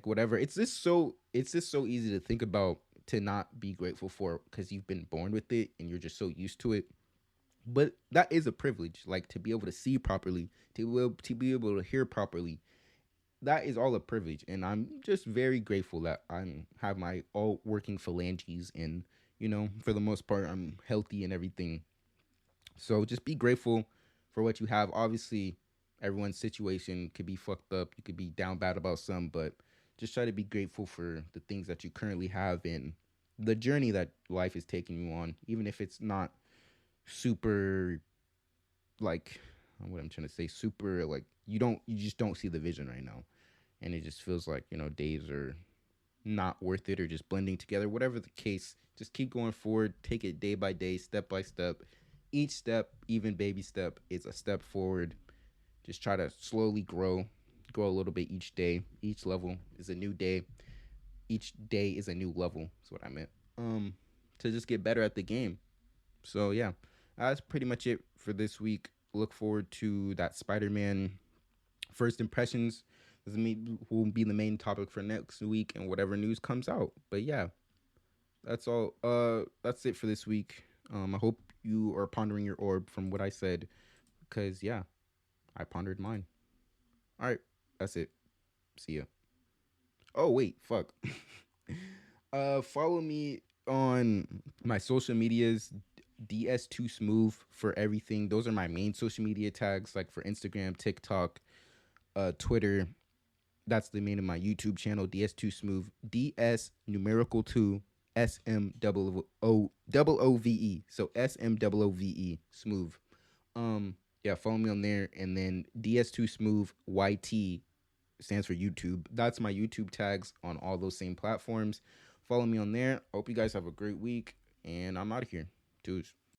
whatever. It's just so easy to think about to not be grateful for because you've been born with it and you're just so used to it. But that is a privilege, like to be able to see properly, to be able to hear properly. That is all a privilege, and I'm just very grateful that I have my all working phalanges, and for the most part, I'm healthy and everything. So just be grateful for what you have. Obviously, everyone's situation could be fucked up. You could be down bad about some, but just try to be grateful for the things that you currently have and the journey that life is taking you on, even if it's not super like what I'm trying to say, super like you just don't see the vision right now. And it just feels like, days are not worth it or just blending together. Whatever the case, just keep going forward, take it day by day, step by step. Each step, even baby step, is a step forward. Just try to slowly grow a little bit each day. Each level is a new day. Each day is a new level. That's what I meant. To just get better at the game. So yeah, that's pretty much it for this week. Look forward to that Spider-Man first impressions. This will be the main topic for next week and whatever news comes out. But yeah, that's all. That's it for this week. I hope you are pondering your orb from what I said, because yeah, I pondered mine. All right, that's it. See ya. Oh wait, fuck. Follow me on my social medias. DS2 Smooth for everything. Those are my main social media tags, like for Instagram, TikTok, Twitter. That's the main of my YouTube channel, DS2 Smooth. DS numerical 2 SMOOVE. So SMOOVE Smooth. Yeah, follow me on there, and then DS2 Smooth YT stands for YouTube. That's my YouTube tags on all those same platforms. Follow me on there. Hope you guys have a great week, and I'm out of here. Dudes.